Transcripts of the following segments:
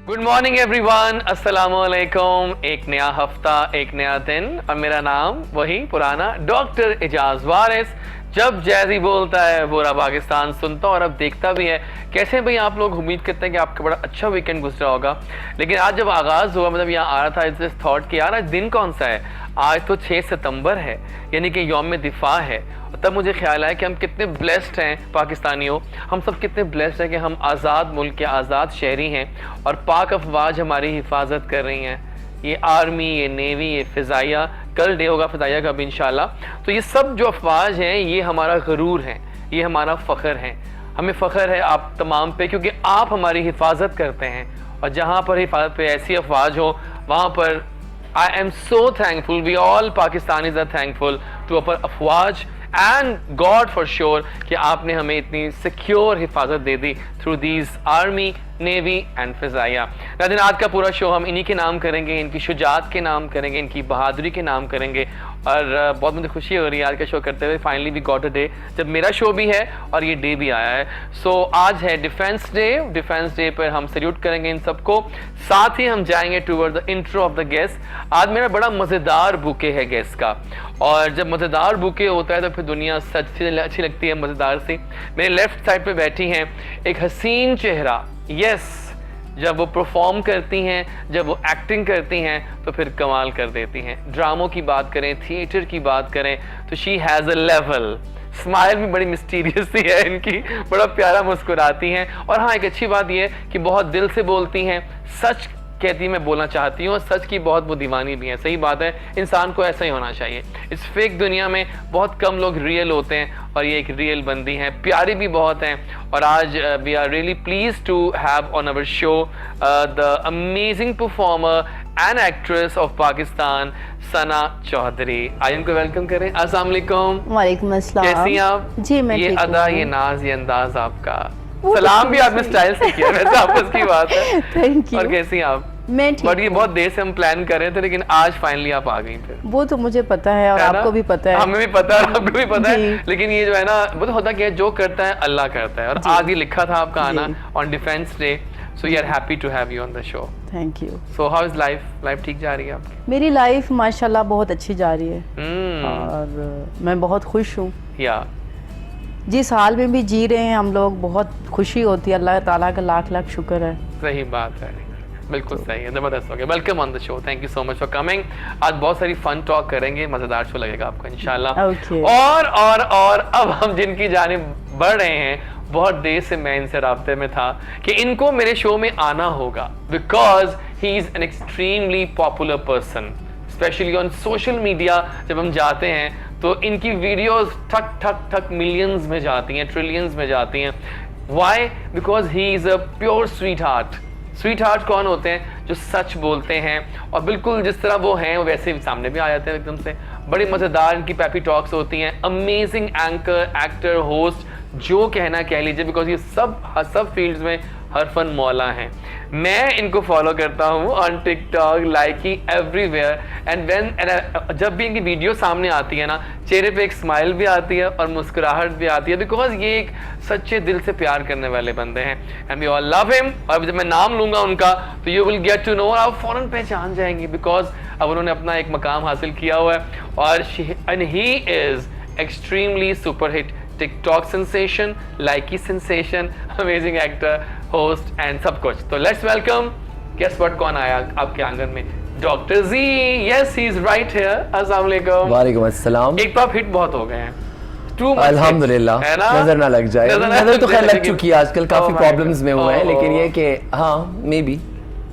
Good morning everyone, अस्सलाम वालेकुम। एक नया हफ्ता, एक नया दिन और मेरा नाम वही पुराना डॉक्टर एजाज वारिस। जब जैज़ी बोलता है पूरा पाकिस्तान सुनता और अब देखता भी है। कैसे भाई आप लोग उम्मीद करते हैं कि आपका बड़ा अच्छा वीकेंड गुजरा होगा, लेकिन आज जब आगाज़ हुआ मतलब यहाँ आ रहा था इस थॉट कि यार आज दिन कौन सा है, आज तो 6 सितंबर है यानी कि यौम दिफा है। तब मुझे ख्याल आया कि हम कितने ब्लेस्ड हैं पाकिस्तानियों, हम सब कितने ब्लेस्ड हैं कि हम आज़ाद मुल्क के आज़ाद शहरी हैं और पाक अफवाज हमारी हिफाजत कर रही हैं। ये आर्मी, ये नेवी, ये फ़िज़ाइया, कल डे होगा फ़िज़ाइया का भी इंशाल्लाह। तो ये सब जो अफवाज हैं ये हमारा गरूर है, ये हमारा फ़ख्र है। हमें फ़ख्र है आप तमाम पे क्योंकि आप हमारी हिफाजत करते हैं और जहाँ पर हिफाजत पे ऐसी अफवाज हो वहाँ पर I am so thankful, we all Pakistanis are thankful to our अफवाज एंड गॉड फॉर श्योर कि आपने हमें इतनी सिक्योर हिफाजत दे दी through these army, navy and फ़िज़ाइया। लेकिन आज का पूरा शो हम इन्हीं के नाम करेंगे, इनकी शुजात के नाम करेंगे, इनकी बहादुरी के नाम करेंगे और बहुत मुझे खुशी हो रही है आज का शो करते हुए। Finally we got a day जब मेरा शो भी है और ये डे भी आया है। सो आज है डिफेंस डे। डिफेंस डे पर हम सल्यूट करेंगे इन सबको, साथ ही हम जाएंगे toward the intro of the guest. आज मेरा बड़ा मज़ेदार बुके है गेस्ट का, और जब मज़ेदार बुके होता है तो फिर दुनिया सच से अच्छी लगती है मज़ेदार सी। मेरे लेफ्ट साइड पे बैठी हैं एक हसीन चेहरा, यस, जब वो परफॉर्म करती हैं, जब वो एक्टिंग करती हैं तो फिर कमाल कर देती हैं। ड्रामों की बात करें, थिएटर की बात करें तो she has a level. Smile भी बड़ी मिस्टीरियस सी है इनकी, बड़ा प्यारा मुस्कुराती हैं। और हाँ, एक अच्छी बात ये है कि बहुत दिल से बोलती हैं, सच कहती मैं बोलना चाहती हूँ, सच की बहुत वो दीवानी भी है। सही बात है, इंसान को ऐसा ही होना चाहिए। इस फेक दुनिया में बहुत कम लोग रियल होते हैं और ये एक रियल बंदी हैं, प्यारी भी बहुत हैं। और आज we are really pleased to have on our show the amazing performer and actress of Pakistan, Sana Chaudhry. आज इनको वेलकम करें। अस्सलाम वालेकुम। वालेकुम अस्सलाम। कैसी हैं आप? जी मैं ये ठीक अदा, हूँ। ये नाज, ये अंदाज आपका, सलाम भी आपने स्टाइल से किया, वैसे आपस की बात है। Thank you. और कैसी हैं आप? मैं ठीक बट ये बहुत देर से हम प्लान कर रहे थे लेकिन आज फाइनली आप आ गई फिर। वो तो मुझे पता है और आपको भी पता है। हमें भी पता है, आपको भी पता है, जी। लेकिन ये जो है ना वो तो होता क्या है, जो करता है अल्लाह करता है। और आज ये लिखा था आपका आना जी। On defence day, so we are happy to have you on the show. Thank you. So how is life ठीक जा रही है आपकी? मेरी लाइफ माशाल्लाह बहुत अच्छी जा रही है हम्म, और मैं बहुत खुश हूँ। या जिस हाल में भी जी रहे हैं हम लोग, बहुत खुशी होती है। अल्लाह ताला का लाख लाख शुक्र है। सही बात है, बिल्कुल सही है, जबरदस्त हो गया। Welcome on the show, thank you so much for coming. आज बहुत सारी फन टॉक करेंगे, मजेदार शो लगेगा आपको इंशाल्लाह। Okay. और अब हम जिनकी जानिब बढ़ रहे हैं, बहुत देर से मैं इनसे राब्ते में था कि इनको मेरे शो में आना होगा because he is an extremely popular person, specially on social media. जब हम जाते हैं तो इनकी वीडियोस ठक ठक ठक मिलियंस में जाती हैं, ट्रिलियंस में जाती हैं। Why? Because he is a pure sweet heart. Sweet heart कौन होते हैं? जो सच बोलते हैं और बिल्कुल जिस तरह वो हैं वैसे ही सामने भी आ जाते हैं एकदम से। बड़ी मज़ेदार इनकी पैपी टॉक्स होती हैं। अमेजिंग एंकर, एक्टर, होस्ट, जो कहना कह लीजिए, बिकॉज ये सब फील्ड्स में हरफन मौला हैं। मैं इनको फॉलो करता हूँ on TikTok, Likee, everywhere and जब भी इनकी वीडियो सामने आती है ना, चेहरे पे एक स्माइल भी आती है और मुस्कुराहट भी आती है, बिकॉज ये एक सच्चे दिल से प्यार करने वाले बंदे हैं and we all love him. और जब मैं नाम लूंगा उनका तो you will get to know, आप फौरन पहचान जाएंगे बिकॉज अब उन्होंने अपना एक मकाम हासिल किया हुआ है और he is extremely super hit TikTok sensation, Likee sensation, amazing actor, host and सब कुछ। तो लेट्स वेलकम, गेस व्हाट, कौन आया आपके आंगन में? Doctor ji. Yes, he is right here. अस्सलाम वालेकुम। वालेकुम अस्सलाम। एक तो आप हिट बहुत हो गए हैं, टू मच अल्हम्दुलिल्लाह, है ना? नजर ना लग जाए। नजर तो खैर लग चुकी है, आजकल काफी Oh my प्रॉब्लम्स में हुए हैं, God. लेकिन ये कि हाँ मे बी।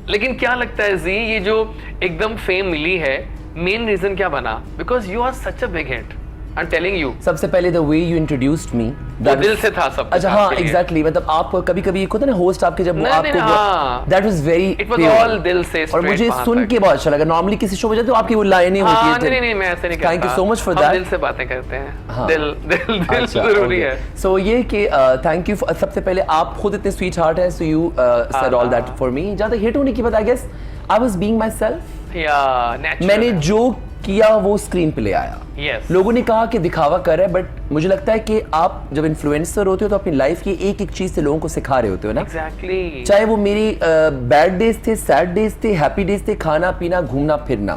लेकिन क्या लगता है जी, ये जो एकदम फेम मिली है, मेन रीजन क्या बना? Because you are such a big hit, I am telling you. सबसे पहले the way you introduced me, दिल से था सब कुछ अच्छा हाँ आपके लिए। एग्जैक्टली, मतलब आप कभी कभी होता है ना होस्ट आपके, जब वो नहीं, नहीं, हाँ। आपको that was very It was all दिल से और straight मुझे वहाँ सुन तक। के बहुत अच्छा लगा। नॉर्मली किसी शो में जाते हो आपकी वो लाइनें होती हाँ, है। नहीं, मैं ऐसे नहीं करता। Thank you so much for हम दैट। दिल से बातें करते हैं। हाँ। दिल जरूरी है। सो ये कि थैंक यू। सबसे पहले आप खुद इतने स्वीट हार्ट है, so you said all that for me. जहाँ तक हिट होने की बात, I guess I was being myself. या नेचुरल। मैंने जो किया वो स्क्रीन पे ले आया। Yes. लोगों ने कहा कि दिखावा कर रहा है, बट मुझे लगता है कि आप जब इन्फ्लुएंसर होते हो तो अपनी लाइफ की एक एक चीज से लोगों को सिखा रहे होते हो ना। एग्जैक्टली। चाहे वो मेरी बैड डेज थे, सैड डेज थे, हैप्पी डेज थे, खाना पीना घूमना फिरना,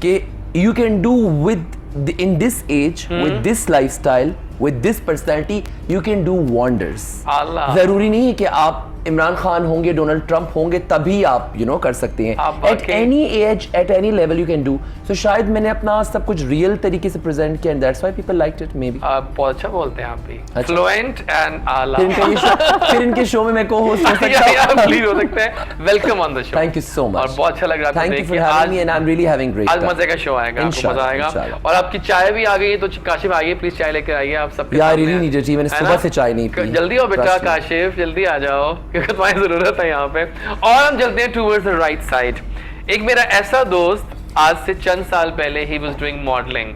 कि you can do within this age, with this lifestyle, with this personality, you can do wonders. Allah. जरूरी नहीं है कि आप इमरान खान होंगे, डोनाल्ड ट्रंप होंगे तभी आप कर सकते हैं। आप at any age, at any level you can do. So शायद मैंने अपना सब कुछ रियल तरीके से प्रेजेंट किया, and that's why people liked it may be. आप बहुत अच्छा बोलते हैं आप भी, अच्छा। फ्लुएंट एंड आला। फिर इनके शो में मैं को होस्ट हो सकता हूं। प्लीज हो सकते हैं। Welcome on the show. Thank you so much. और बहुत अच्छा लग रहा था थैंक यू फॉर देखिए, having me and I am really having great. आज मजे का शो आएगा, आपको मजा आएगा। और आपकी चाय भी आ गई है, तो काशिफ आइए प्लीज, चाय लेकर आइए आप सबके यार सामने। रियली नीडेड जी, मैंने है सुबह ना? से चाय नहीं पी। जल्दी आओ बेटा Trust me. काशिफ, जल्दी आ जाओ क्योंकि तुम्हारी जरूरत है यहाँ पे। और हम चलते हैं टूवर्ड्स द राइट साइड। एक मेरा ऐसा दोस्त, आज से चंद साल पहले he was doing modelling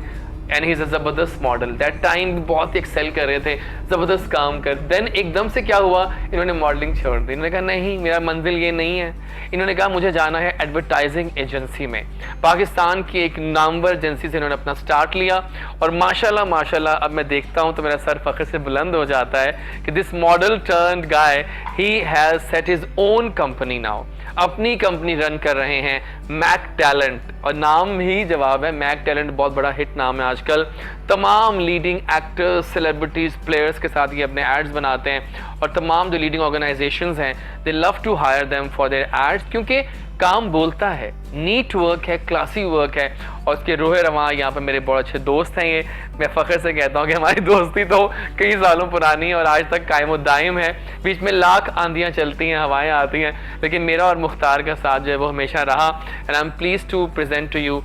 and he is a जबरदस्त मॉडल। दैट टाइम बहुत ही एक्सेल कर रहे थे, जबरदस्त काम कर। देन एकदम से क्या हुआ, इन्होंने मॉडलिंग छोड़ दी। इन्होंने कहा नहीं, मेरा मंजिल ये नहीं है। इन्होंने कहा मुझे जाना है एडवर्टाइजिंग एजेंसी में। पाकिस्तान की एक नामवर एजेंसी से इन्होंने अपना स्टार्ट लिया और माशाल्लाह माशाल्लाह अब मैं देखता हूँ तो मेरा सर फख्र से बुलंद हो जाता है कि this model turned guy, he has set his own company now. अपनी कंपनी रन कर रहे हैं, मैक टैलेंट, और नाम ही जवाब है। मैक टैलेंट बहुत बड़ा हिट नाम है आजकल। तमाम लीडिंग एक्टर्स, सेलिब्रिटीज, प्लेयर्स के साथ ये अपने एड्स बनाते हैं और तमाम जो लीडिंग ऑर्गेनाइजेशंस हैं they love to hire them for their ads, क्योंकि काम बोलता है, नीट वर्क है, क्लासी वर्क है। और उसके रोहे रवां यहाँ पे मेरे बहुत अच्छे दोस्त हैं। ये मैं फ़ख्र से कहता हूँ कि हमारी दोस्ती तो कई सालों पुरानी है और आज तक कायम दायम है। बीच में लाख आंधियाँ चलती हैं, हवाएं आती हैं, लेकिन मेरा और मुख्तार का साथ जो है वो हमेशा रहा। And I am pleased to present to you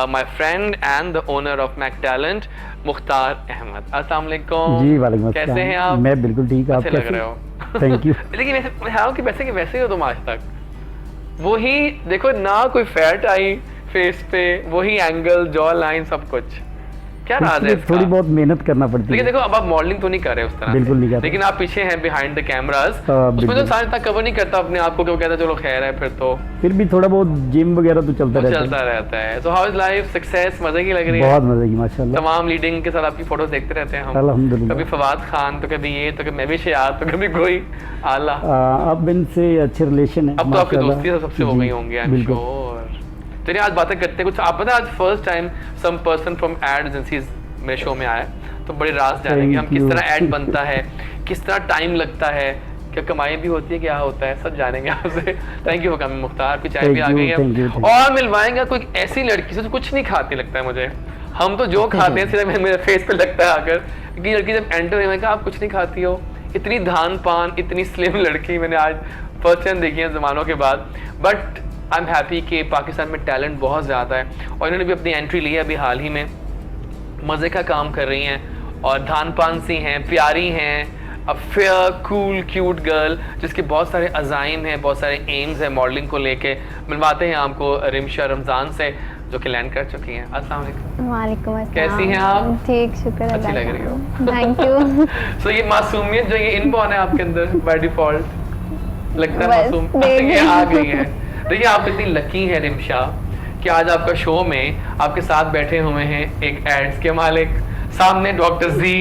my friend and the owner of Mac Talent, Mukhtar Ahmad. अस्सलाम वालेकुम। जी वालेकुम अस्सलाम। कैसे हैं आप? मैं बिल्कुल ठीक, आप अच्छे लग कैसे? रहे हो। Thank you. लेकिन मैं हाँ कि वैसे ही हो तुम आज तक। वही देखो ना, कोई फैट आई फेस पे, वही एंगल, जॉ लाइन, सब कुछ। क्या राज है इसका? थोड़ी बहुत मेहनत करना पड़ती लेकिन है। देखो अब आप मॉडलिंग तो नहीं कर रहे उस तरह बिल्कुल से। नहीं कर रहे। लेकिन आप पीछे हैं बिहाइंड द कैमरास, उसमें बिल्कुल। तो सारे तक कवर नहीं करता अपने आप को, क्यों कहता है चलो खैर है फिर तो फिर भी थोड़ा बहुत जिम वगैरह तो चलता रहता चलता रहता है। सो हाउ इज लाइफ, सक्सेस, मजे की लग रही है। है? बहुत मजे की माशाल्लाह। तमाम लीडिंग के साथ आपकी फोटोज देखते रहते हैं हम, अल्हम्दुलिल्लाह। कभी फवाद खान तो कभी ये, तो कभी मैं भी शायद, तो कभी कोई आला। अब इनसे अच्छे रिलेशन है अब तो आपकी माशाल्लाह। दोस्ती सबसे हो जी, गई होंगी, आई एम बिल्कुल। श्योर। चलिए आज बातें करते हैं कुछ। आप पता है आज first time some person from ad agencies मेरे शो में आया, तो बड़े राज जानेंगे हम, Thank किस you. तरह ऐड बनता है, किस तरह टाइम लगता है, क्या कमाई भी होती है, क्या होता है, सब जानेंगे आपसे। Thank you for coming Mukhtar, आपकी चाय भी आ Thank गई you, है। thank you, thank you. और मिलवाएंगे कोई ऐसी लड़की से जो कुछ नहीं खाती लगता है मुझे। हम तो जो खाते हैं सिर्फ मेरे फेस पे लगता है आकर, कि लड़की जब एंटर हुई, मैंने कहा आप कुछ नहीं खाती हो। इतनी धान पान, इतनी स्लिम लड़की मैंने आज फर्स्ट टाइम देखी है ज़मानों के बाद। बट आई एम हैप्पी कि पाकिस्तान में टैलेंट बहुत ज़्यादा है और इन्होंने भी अपनी एंट्री ली है अभी हाल ही में। मज़े का काम कर रही हैं और धान पान सी हैं, प्यारी हैं, a fair cool cute girl जिसके बहुत सारे अज़ाइम हैं, बहुत सारे एम्स हैं मॉडलिंग को लेके। मिलवाते हैं आपको रिमशा रमज़ान से जो कि लैंड कर चुकी हैं। अस्सलाम वालेकुम। वालेकुम अस्सलाम। कैसी हैं आप? ठीक, शुक्र अल्लाह अच्छी लग का। रही हो। Thank you. सो ये मासूमियत जो ये इनबॉर्न है आपके अंदर बाय डिफॉल्ट, लगता है बस, मासूम baby। ये आ गई है। देखिए आप इतनी लकी हैं रिमशा कि आज आपका शो में आपके साथ बैठे हुए हैं एक एड्स के मालिक, सामने डॉक्टर जी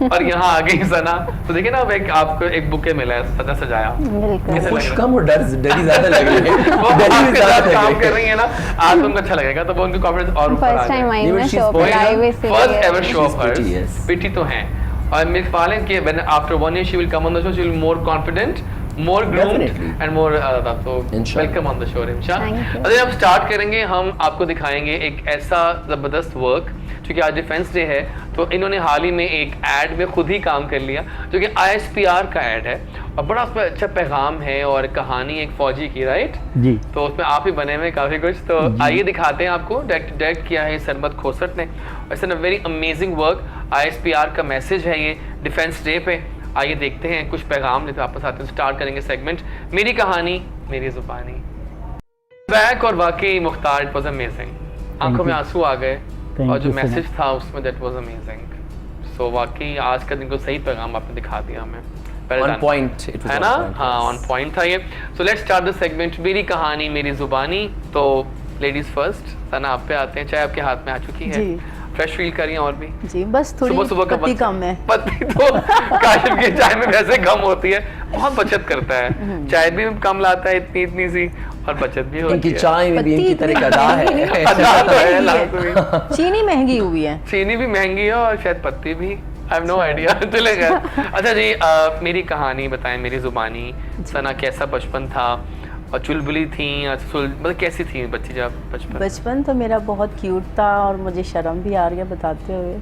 और यहाँ आ गई सना। तो देखिए ना अब एक आपको एक बुके मिला है सजा सजाया। बिल्कुल। कैसे लग खुश रहा है? कम और डरी ज्यादा लग रही है। वो डरी भी आपके ज्यादा साथ लग काम रही कर है। रही है ना, आज उनको अच्छा लगेगा तो वो उनकी कॉन्फिडेंस और ऊपर आ फर्स्ट टाइम आई नहीं, मैं but she's शो पे boy ना। लाइव इसलिए। First ever show off She's pretty, yes. पिटी तो हैं और मेरे ख्याल है कि when after 1 year she will come on the show, she will be more confident, more groomed Definitely. and more तो Inshallah. Welcome on the show Rimsha. Thank you. अरे हम स्टार्ट करेंगे, हम आपको दिखाएंगे एक ऐसा ज़बरदस्त वर्क, क्योंकि आज डिफेंस डे है तो इन्होंने हाल ही में एक एड में खुद ही काम कर लिया जो कि ISPR का एड है और बड़ा उसमें अच्छा पैगाम है और कहानी एक फौजी की, राइट? जी तो उसमें आप ही बने हुए काफ़ी कुछ, तो आइए दिखाते हैं आपको। डायरेक्ट किया है सरमद खोसट ने। It's a very amazing work. ISPR का मैसेज है ये डिफेंस डे पे। आइए देखते हैं कुछ पैगाम लेते वापस आते हैं। स्टार्ट करेंगे सेगमेंट मेरी कहानी मेरी जुबानी। बैक और वाकई मुख्तार, इट वाज अमेजिंग। आंखों में you. आंसू आ गए Thank और जो you so मैसेज था उसमें दैट वाज अमेजिंग। सो वाकई आज का दिन को सही पैगाम आपने दिखा दिया हमें। Well On done. point, it was है on ना? point, हाँ yes. ऑन पॉइंट था ये। So let's start the segment मेरी कहानी मेरी जुबानी। तो लेडीज फर्स्ट, सना आप पे आते हैं, चाय आपके हाथ में आ चुकी है। जी। फ्रेश फील कर रही हैं और भी? जी बस थोड़ी सुबह सुबह का पत्ती वक्त- कम है। पत्ती तो काशिफ की चाय में वैसे कम होती है, बहुत बचत करता है, चाय भी कम लाता है इतनी इतनी सी, और बचत भी होती इनकी है। चाय में भी पत्ती इनकी तरह का अदा है। अदा तो है, महंगी लास्ट में। है। चीनी महंगी हुई है। चीनी भी महंगी है और शायद पत्ती भी, आई हैव नो आइडिया। चलेगा। अच्छा जी, मेरी कहानी बताएं, मेरी जुबानी। सना कैसा बचपन था, और चुलबुली थी या मतलब कैसी थी बच्ची जब बचपन? बचपन तो मेरा बहुत क्यूट था और मुझे शर्म भी आ रही है बताते हुए।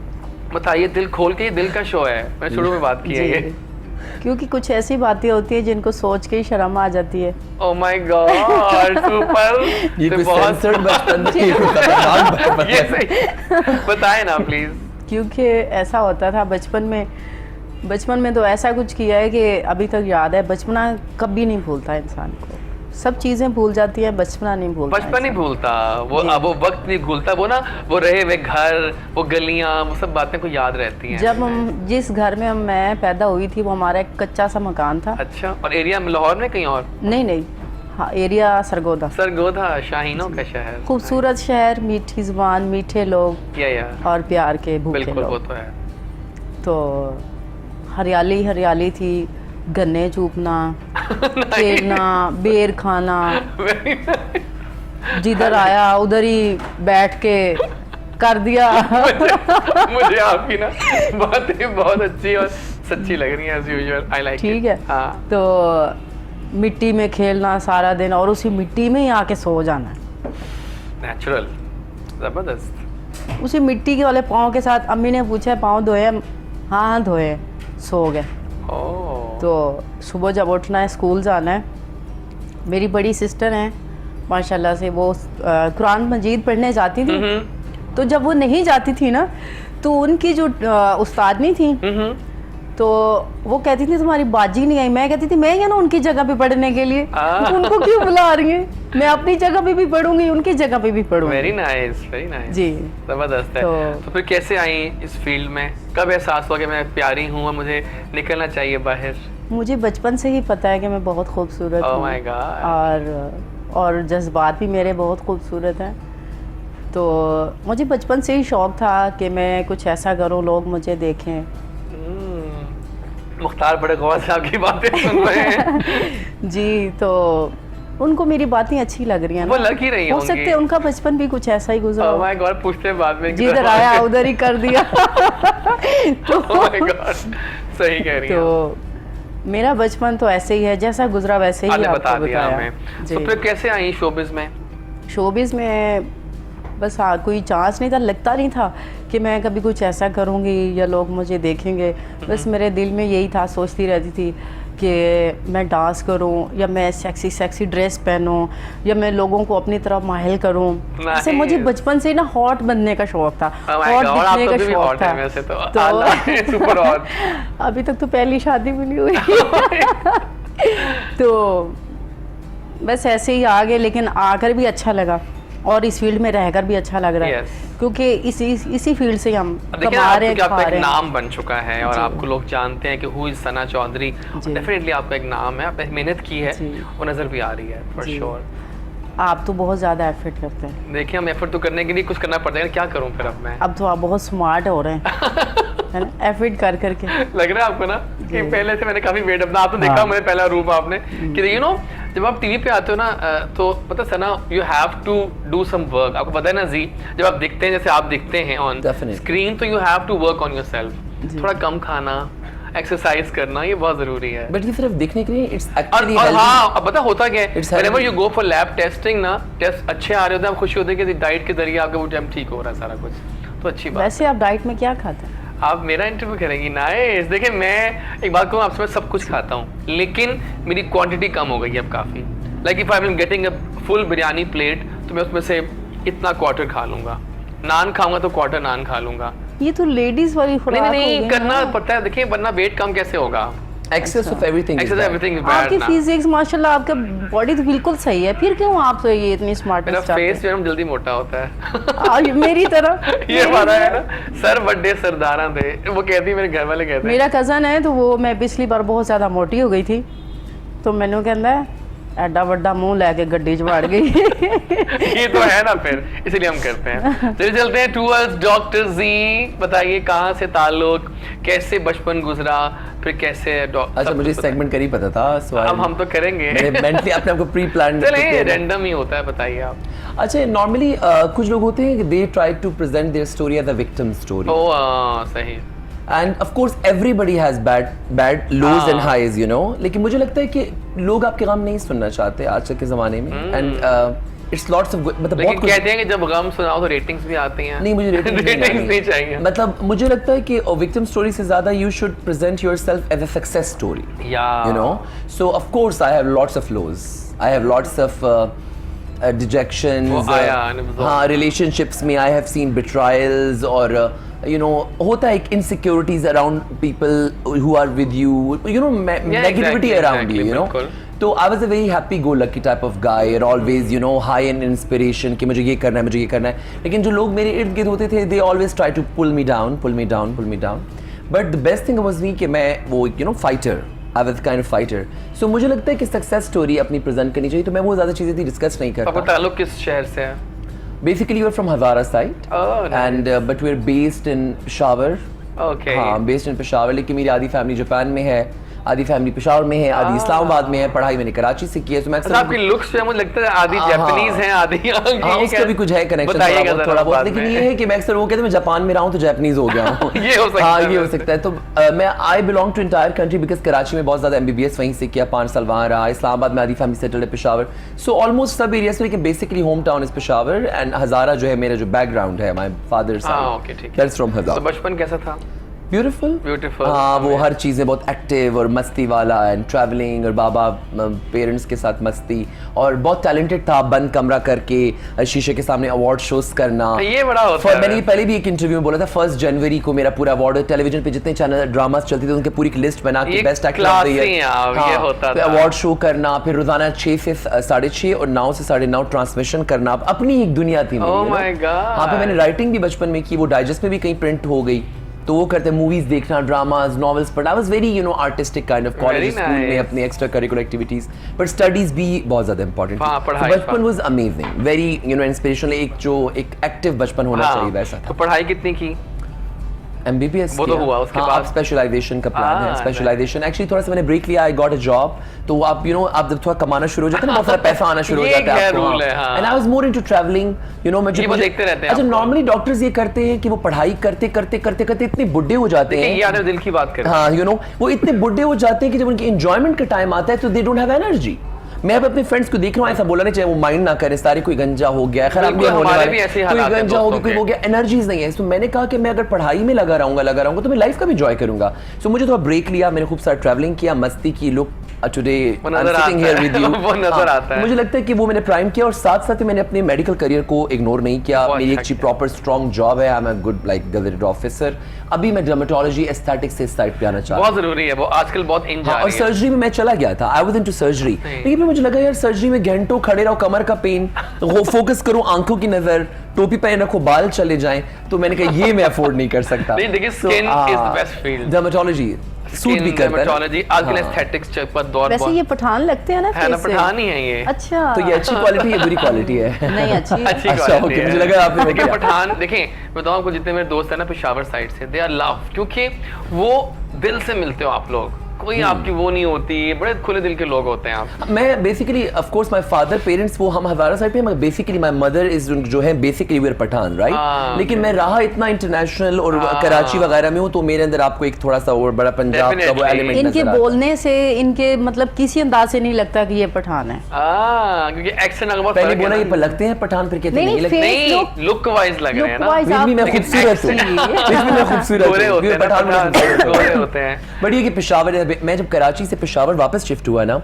बताइए, दिल खोल के, ये दिल का शो है, मैंने शुरू में बात की है ये। जी, क्योंकि कुछ ऐसी बातें होती है जिनको सोच के ही शर्म आ जाती है। Oh my God, super. ये तो कुछ बहुत सेंसर्ड बचपन नहीं, ये खतरनाक बचपन ये है। सही बताए ना प्लीज। क्योंकि ऐसा होता था बचपन में तो ऐसा कुछ किया है कि अभी तक याद है। बचपना कभी नहीं भूलता इंसान को, सब चीजें भूल जाती है, बचपना नहीं भूलता। बचपन नहीं इंसान। भूलता वो, जी। अब वो वक्त नहीं भूलता, वो ना वो रहे हुए घर, वो गलियां, वो सब बातें को याद रहती हैं। जब हम जिस घर में मैं पैदा हुई थी वो हमारा एक कच्चा सा मकान था। अच्छा, और एरिया लाहौर में कहीं और? नहीं, हाँ एरिया सरगोदा। सरगोधा, शाहीनों का शहर। खूबसूरत शहर, मीठी जुबान, मीठे लोग या और प्यार के भूखे बिल्कुल, वो लोग। तो है। तो हरियाली हरियाली थी, गन्ने चूपना, खेलना, बेर खाना, जिधर आया उधर ही बैठ के कर दिया। मुझे आपकी ना बातें बहुत अच्छी और सच्ची लग रही हैं, as usual, I like ठीक it। है। हाँ। तो मिट्टी में खेलना सारा दिन और उसी मिट्टी में ही आके सो जाना। नेचुरल, जबरदस्त। उसी मिट्टी के वाले पाँव के साथ अम्मी ने पूछा पाँव धोए? हाँ धोए, सो गए। ओह, तो सुबह जब उठना है, स्कूल जाना है, मेरी बड़ी सिस्टर हैं माशाल्लाह से, वो कुरान मजीद पढ़ने जाती थी। तो जब वो नहीं जाती थी ना, तो उनकी जो उस्तादनी थी, तो वो कहती थी तुम्हारी बाजी नहीं आई। मैं कहती थी मैं या ना उनकी जगह पे पढ़ने के लिए, उनको क्यों बुला रही हैं? मैं अपनी जगह पे भी पढ़ूंगी, उनकी जगह पे भी पढ़ूंगी। Very nice, very nice. जी। जबरदस्त है। तो फिर कैसे आई इस फील्ड में? कब एहसास हुआ कि मैं प्यारी हूँ और मुझे निकलना चाहिए बाहर? मुझे बचपन से ही पता है कि मैं बहुत खूबसूरत Oh हूँ। my God। और जज्बात भी मेरे बहुत खूबसूरत हैं। तो मुझे बचपन से ही शौक था कि मैं कुछ ऐसा करूँ लोग मुझे देखें। मुख्तार बड़े गौर से आपकी बातें सुन रहे हैं। जी, तो उनको मेरी बातें अच्छी लग रही हैं वो ना। लग ही रही हो होंगी। सकते हैं उनका बचपन भी कुछ ऐसा ही गुजरा Oh हो। my God, पूछते हैं बाद में। जिधर आया उधर ही कर दिया। तो, Oh my God, सही कह रही हैं। तो मेरा बचपन तो ऐसे ही है, जैसा गुजरा वैसे ही आपने आपको बता दिया बताया। हमें। जी। तो फिर कैसे आई शोबिज में? शोबिज़ में बस कोई चांस नहीं था, लगता नहीं था कि मैं कभी कुछ ऐसा करूँगी या लोग मुझे देखेंगे। बस मेरे दिल में यही था, सोचती रहती थी कि मैं डांस करूं या मैं सेक्सी सेक्सी ड्रेस पहनूं या मैं लोगों को अपनी तरफ माहिल करूं। जैसे मुझे बचपन से ना हॉट बनने का शौक था, हॉट दिखने का शौक था। वैसे तो सुपर हॉट। अभी तक तो पहली शादी भी नहीं हुई। तो बस ऐसे ही आ गए, लेकिन आकर भी अच्छा लगा और इस फील्ड में रहकर भी अच्छा लग रहा है। Yes। क्योंकि इसी फील्ड से हम देखिए कमा रहे हैं, आपका खा एक रहे हैं। नाम बन चुका है और जी। आपको लोग जानते हैं कि हु इज सना चौधरी। जी। डेफिनेटली आपका एक नाम है, आपने मेहनत की है, जी। वो नजर भी आ रही है फॉर जी। श्योर। आप तो बहुत ज़्यादा एफर्ट करते हैं। देखिए हम एफर्ट तो करने के लिए कुछ करना पड़ता है, क्या करूं फिर अब मैं? अब तो आप बहुत स्मार्ट हो रहे हैं, है ना, एफर्ट कर करके। लग रहा है आपको ना कि पहले से मैंने काफी वेट अपना, आप तो देखा हाँ। मैंने पहला रूप आपने कि यू नो जब आप टीवी पे आते हो ना तो पता है ना, you have to do some work. आपको पता है ना जी, जब आप दिखते हैं जैसे आप दिखते हैं ऑन Definitely। स्क्रीन, तो you have to work on yourself. थोड़ा कम खाना, एक्सरसाइज करना, ये बहुत जरूरी है। बट ये सिर्फ दिखने के लिए, इट्स और एक्चुअली हाँ, अब पता होता क्या है, It's whenever healthy। you go for lab testing ना, टेस्ट अच्छे आ रहे होते हैं, आप खुशी होती है कि डाइट के जरिए आपका वो टाइम ठीक हो रहा है सारा कुछ, तो अच्छी बात। वैसे आप डाइट में क्या खाते हैं? आप मेरा इंटरव्यू करेंगी? नाइस। देखिए मैं एक बात कहूँ आपसे, मैं सब कुछ खाता हूँ, लेकिन मेरी क्वांटिटी कम हो गई है अब काफ़ी। Like if I am getting a full biryani plate, तो मैं उसमें से इतना क्वार्टर खा लूँगा। नान खाऊंगा तो क्वार्टर नान खा लूँगा। ये तो लेडीज वाली खुराक नहीं हो नहीं गई करना ना। पड़ता है, देखिए वरना वेट कम कैसे होगा? Excess of everything excess everything is bad आपकी ना। फिजिक्स माशाल्लाह, आपका बॉडी तो बिल्कुल सही है, फिर क्यों आप तो ये इतनी मेरा स्मार्टनेस चाहते फेस जो है ना जल्दी मोटा होता है। हैं? मेरी तरह। ये हमारा है ना, सर बड़े सरदारा थे, वो कहती है, मेरे घर वाले कहते हैं। मेरा कज़न है, तो वो मैं पिछली बार बहुत ज़्यादा मोटी हो गई थी, तो मैंने कहता है एडा वड्डा मुंह लेके गड्डी च वड़ गई। ये तो है ना, फिर इसलिए हम करते हैं। चलिए चलते हैं टूवर्ड्स डॉक्टर जी। बताइए कहाँ से ताल्लुक, कैसे बचपन गुजरा, फिर कैसे अच्छा, मुझे इस सेगमेंट का नहीं पता था, सो हम तो करेंगे। मैंने मेंटली अपने आप को प्री प्लान चलिए रैंडम ही होता है, बताइए आप। अच्छा, नॉर्मली कुछ लोग होते हैं कि they try to present their story as a victim story, oh सही। And of course everybody has bad lows and highs, you know, लेकिन मुझे लगता है कि लोग आपके गम नहीं सुनना चाहते आजकल के ज़माने में, एंड इट्स लॉट्स ऑफ, मतलब लेकिन बहुत कुछ कहते हैं कि जब गम सुनाओ तो रेटिंग्स भी आती हैं। नहीं, मुझे रेटिंग्स नहीं चाहिए। मतलब मुझे लगता है कि विक्टिम स्टोरी से ज़्यादा you should present yourself as a success story, या you know. So of course I have lots of lows, I have lots of dejections, वो आया ने बताओ। हाँ, relationships में I have seen betrayals, और you know, होता है insecurities around people who are with you, you know, negativity around you, you know. बिल्कुल। तो I was a very happy-go-lucky type of guy, and always, you know, high in inspiration कि मुझे ये करना है, मुझे ये करना है। लेकिन जो लोग मेरे इर्द गिर्द होते थे, they always try to pull me down. But the best thing was me कि मैं वो, you know, fighter. I was kind of fighter. So मुझे लगता है कि सक्सेस स्टोरी अपनी प्रेजेंट करनी चाहिए, तो मैं वो ज़्यादा चीज़ें थी डिस्कस नहीं आपका करता। ताल्लुक किस शहर से है? Basically, we're from Hazara side, Oh, nice. and but we're based in Peshawar. Okay. हाँ, based in Peshawar, लेकिन मेरी आधी फैमिली जापान में है, आधी फैमिली पेशावर में है, आधी इस्लामाबाद में है। पढ़ाई मैंने कराची से की है, तो मैं अच्छा, आपकी लुक्स पे मुझे लगता है आधी जापानीज हैं, आधी हाँ, उसका भी कुछ है कनेक्शन थोड़ा बहुत, लेकिन ये है कि मैं अक्सर वो कहते हैं मैं जापान में रहा हूँ तो जापानीज हो गया हूँ। ये हो सकता हाँ, है। ये हो सकता है। तो मैं I belong to entire country, because Karachi में बहुत ज़्यादा MBBS वहीं से किया, 5 साल वहाँ रहा। इस्लामाबाद में आधी फैमिली सेटल्ड है, पेशावर, सो ऑलमोस्ट सब एरिया से, लेकिन basically home town is Peshawar, and Hazara जो है मेरा जो बैकग्राउंड है, माई फादर ओके ठीक है। दैट्स फ्रॉम हज़ारा। बचपन कैसा था? ब्यूटीफुल। हाँ, वो हर चीज़ें बहुत एक्टिव और मस्ती वाला, एंड ट्रैवलिंग, और बाबा पेरेंट्स के साथ मस्ती, और बहुत टैलेंटेड था, बंद कमरा करके शीशे के सामने अवार्ड शोज करना। ये बड़ा होता है। मैंने पहले भी एक इंटरव्यू में बोला था, 1 जनवरी को मेरा पूरा अवार्ड, टेलीविजन पे जितने चैनल ड्रामास चलते थे उनके पूरी लिस्ट बना के best actor of the year award show करना, फिर रोजाना 6 से 6:30 और 9 से 9:30 ट्रांसमिशन करना। अपनी एक दुनिया थी मेरी। Oh my God. हाँ, पे मैंने राइटिंग भी बचपन में की, वो डाइजेस्ट में भी कहीं प्रिंट हो गई, तो वो करते मूवीज देखना, ड्रामास, नॉवेल्स पढ़ना। I was very, you know, artistic kind of, college school में अपने extra curricular activities, but studies भी बहुत ज्यादा इंपॉर्टेंट थी। बचपन was amazing, very, you know, inspirational, एक एक्टिव बचपन होना चाहिए, वैसा था। तो पढ़ाई कितनी की? MBBS वो तो हुआ, उसके बाद स्पेशलाइजेशन का प्लान है। स्पेशलाइजेशन एक्चुअली थोड़ा सा मैंने ब्रेक लिया, आई गॉट अ जॉब, तो आप, यू नो, आप जब थोड़ा कमाना शुरू हो जाते हैं ना, बहुत सारा पैसा आना शुरू हो जाता है आपको, and I was more into travelling, you know, मुझे देखते रहते हैं। अच्छा, नॉर्मली डॉक्टर्स ये करते हैं कि वो पढ़ाई करते करते इतने बुढ़े हो जाते हैं, ये आपने दिल की बात करी। हाँ, यू नो, वो इतने बुढ़े हो जाते हैं कि जब उनकी एंजॉयमेंट का टाइम आता है तो दे डोंट हैव एनर्जी। मैं अब अपने फ्रेंड्स को देख रहा हूँ, ऐसा बोला नहीं चाहिए, वो माइंड ना करें, सारे कोई गंजा हो गया, खराब भी होने वाला है, कोई गंजा हो गया, कोई हो गया, एनर्जीज नहीं है। तो मैंने कहा कि मैं अगर पढ़ाई में लगा रहूंगा तो मैं लाइफ का भी एंजॉय करूंगा। सो मुझे थोड़ा ब्रेक लिया, मैंने खूब सारा ट्रैवलिंग किया, मस्ती की। Look today I am sitting here with you, वो नजर आता है। मुझे लगता है कि वो मैंने प्राइम किया, और साथ साथ मैंने अपने मेडिकल करियर को इग्नोर नहीं किया। मेरी एक प्रॉपर स्ट्रॉन्ग जॉब है, I am a good like gazetted officer. अभी मैं डर्मेटोलॉजी एस्थेटिक्स से इस साइड पे आना चाहता हूं, बहुत जरूरी है वो, आजकल बहुत इन जा रही है। और सर्जरी में मैं चला गया था, आई वाज इनटू सर्जरी, लेकिन फिर मुझे लगा यार सर्जरी में घंटों खड़े रहो, कमर का पेन, वो फोकस करूं, आंखों की नजर, टोपी पहन रखो, बाल चले जाएं, तो मैंने कहा ये मैं अफोर्ड नहीं कर सकता। नहीं, देखिए skin is the best field, dermatology suit भी करता है, डर्मेटोलॉजी आजकल एस्थेटिक्स पर दौर। वैसे ये पठान लगते हैं ना, है ना, पठान ही है ये। अच्छा, तो ये अच्छी क्वालिटी है, बुरी क्वालिटी है? नहीं, अच्छी अच्छी अच्छा, क्वालिटी ओके, है। मुझे लगा आपने देखिए पठान, देखें मैं बताऊं आपको, जितने मेरे दोस्त हैं ना पेशावर साइड से, दे आर लव, क्योंकि वो दिल से मिलते हो आप लोग, कोई आपकी वो नहीं होती, बड़े खुले दिल के लोग होते हैं आप। मैं basically of course my father parents वो हम हज़ारा साइड पे, बेसिकली माय मदर इज जो है basically we are Pathan, right. लेकिन मैं रहा इतना इंटरनेशनल और कराची वगैरह में हूँ, तो मेरे अंदर आपको एक थोड़ा सा और बड़ा पंजाब का वो एलिमेंट इनके बोलने से, इनके मतलब किसी अंदाज से नहीं लगता कि ये पठान है, क्योंकि एक्सेंट अगर पहले बोला ये लगते हैं पठान, फिर कहते नहीं लगते, नहीं लुक वाइज लग रहे हैं ना, मैं खूबसूरत हूँ, मैं खूबसूरत हूँ, पठान होते हैं। बट ये कि पेशावर, मैं जब कराची से पेशावर वापस शिफ्ट हुआ ना,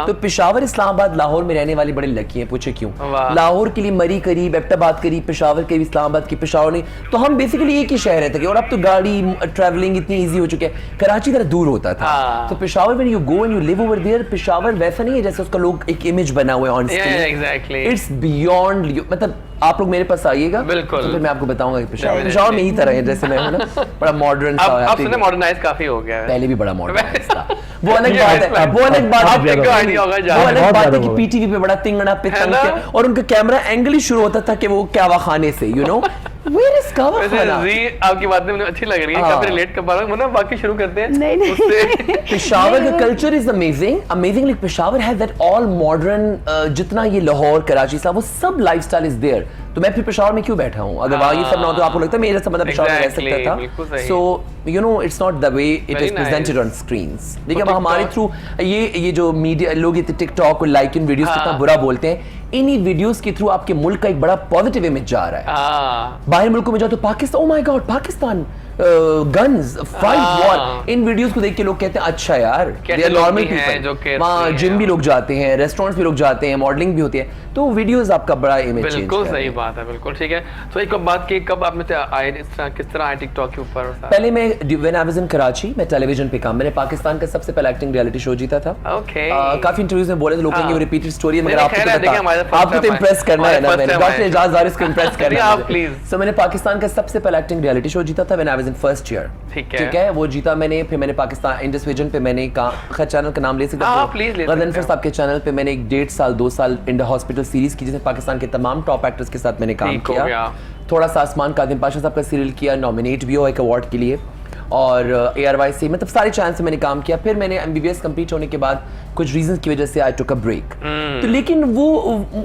तो पेशावर, इस्लामाबाद, लाहौर में रहने वाले बड़े लकी हैं। पूछे क्यों? लाहौर के लिए मरी करीब, एबटाबाद करीब, पेशावर के इस्लामाबाद की, पेशावर नहीं, तो हम बेसिकली एक ही शहर रहते थे। और अब तो गाड़ी ट्रैवलिंग इतनी इजी हो चुकी है, कराची तरह दूर होता था। तो Peshawar when you go and you live over there, Peshawar वैसा नहीं है जैसे उसका लोग एक इमेज बना हुआ है on screen. Exactly, it's beyond, मतलब आप लोग मेरे पास आइएगा, बिल्कुल। तो फिर मैं आपको बताऊंगा कि Definitely। पेशावर में ही तरह है जैसे मैं हूं ना, बड़ा मॉडर्न सा अब happy- सुने मॉडर्नाइज काफी हो गया है। पहले भी बड़ा मॉडर्न था। वो अलग ये बात है, explain- वो अलग बात आप है, एक आइडिया होगा वो जहाँ अलग बहुत बात ज्यादा है कि वो है। पीटीवी पे बड़ा तिंगड़ा पितंग ना? के और उनका कैमरा एंगल ही शुरू होता था कि वो क्या खाने से, यू नो वेयर इज कावा वैसे खाना। जी आपकी बातें मुझे अच्छी लग रही है, हाँ। काफी रिलेट कर पा रहा हूँ ना, बाकी शुरू करते हैं नहीं, नहीं। उससे। पेशावर का culture is amazing like Peshawar has that all modern, जितना ये लाहौर कराची सा वो सब लाइफस्टाइल इज देयर। तो मैं फिर पेशावर में क्यों बैठा हूँ? अगर वहाँ ये सब ना हो तो आपको लगता है मेरे जैसा बंदा पेशावर में रह Exactly, सकता बिल्कुल था? सही। So you know it's not the way it Very is presented nice। On screens. देखिए अब TikTok- हमारे थ्रू ये जो मीडिया लोग ये टिकटॉक और लाइक इन वीडियोस हाँ। कितना बुरा बोलते हैं, इन्हीं वीडियोस के थ्रू आपके मुल्क का एक बड़ा पॉजिटिव इमेज जा रहा है। हाँ बाहर मुल्कों में जाओ तो Pakistan, oh my God Pakistan, guns fight हाँ। वॉर, इन वीडियोस को देख के लोग कहते हैं अच्छा यार कैसे दे आर लोग नॉर्मल भी हैं जो पीपल। carefree वहाँ हैं। जिम भी लोग जाते हैं, रेस्टोरेंट्स भी लोग जाते हैं, मॉडलिंग भी होती है, तो वीडियोस आपका बड़ा इमेज चेंज बिल्कुल कर सही रहे हैं। बात है, बिल्कुल ठीक है। तो एक बात की, कब आपने आए इस तरह, किस तरह आए टिकटॉक के ऊपर? पहले मैं when I was in Karachi, मैं टेलीविजन पे काम, मैंने पाकिस्तान का सबसे पहला एक्टिंग रियलिटी शो जीता था। ओके काफी इंटरव्यूज में बोले थे लोग कहेंगे हाँ। रिपीटेड स्टोरी है, मगर नहीं, आपको खैर तो है, देखिए, हमारे पता first आपको तो time इम्प्रेस करना है ना, हमारे मैंने first time डॉक्टर आए। एजाज वारिस को इम्प्रेस करना नहीं, है आप मुझे। please। So, मैंने पाकिस्तान का सबसे पहला एक्टिंग रियलिटी शो जीता था when I was in first year. ठीक है। ठीक है, वो जीता मैंने। फिर मैंने पाकिस्तान इंडस विजन पे मैंने खैर चैनल का नाम ले सकता हाँ, हूं? please ले गदनफर सकते हो। साहब के चैनल पे मैंने एक 1.5 साल 2 साल इंडिया हॉस्पिटल सीरीज की, जिसमें पाकिस्तान के तमाम टॉप एक्टर्स के साथ मैंने काम ठीक हो किया। गया। थोड़ा सा आसमान कादिम पाशा साहब का सीरियल किया, नॉमिनेट भी हुआ एक अवार्ड के लिए, और ARY से मतलब सारे चैनल से मैंने काम किया। फिर मैंने MBBS कंप्लीट होने के बाद कुछ रीजंस की वजह से आई टुक अ ब्रेक। तो लेकिन वो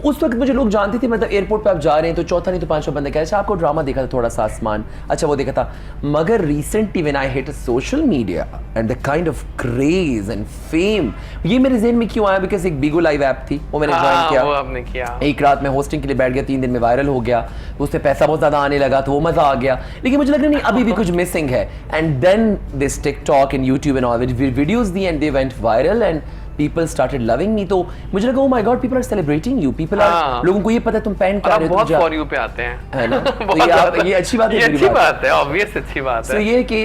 उस वक्त मुझे लोग जानते थे, मतलब एयरपोर्ट पे आप जा रहे हैं तो चौथा नहीं तो पांचवा बंदा कह रहा है आपको ड्रामा देखा था थोड़ा सा आसमान, अच्छा वो देखा था। मगर recently when I hit social media and the kind of craze and fame, ये मेरे ज़हन में क्यों आया? बिकॉज एक बीगो लाइव ऐप थी, वो मैंने ज्वाइन किया। वो आपने किया। एक रात में होस्टिंग के लिए बैठ गया, 3 दिन में वायरल हो गया, उससे पैसा बहुत ज्यादा आने लगा तो वो मजा आ गया। लेकिन मुझे लग रहा नहीं अभी भी कुछ मिसिंग है। And then this TikTok and YouTube and all videos the and they went viral एंड people started loving me। तो मुझे लगा oh my god people are celebrating you, people are, हाँ। लोगों को ये पता है तुम पैंट और कर आप रहे हो, बहुत तुम जा- फॉर यू पे आते हैं, है ना? बहुत तो ज्यादा। ये अच्छी बात है, ये बुरी अच्छी बात है। बात है, ऑब्वियस अच्छी बात So है। ये कि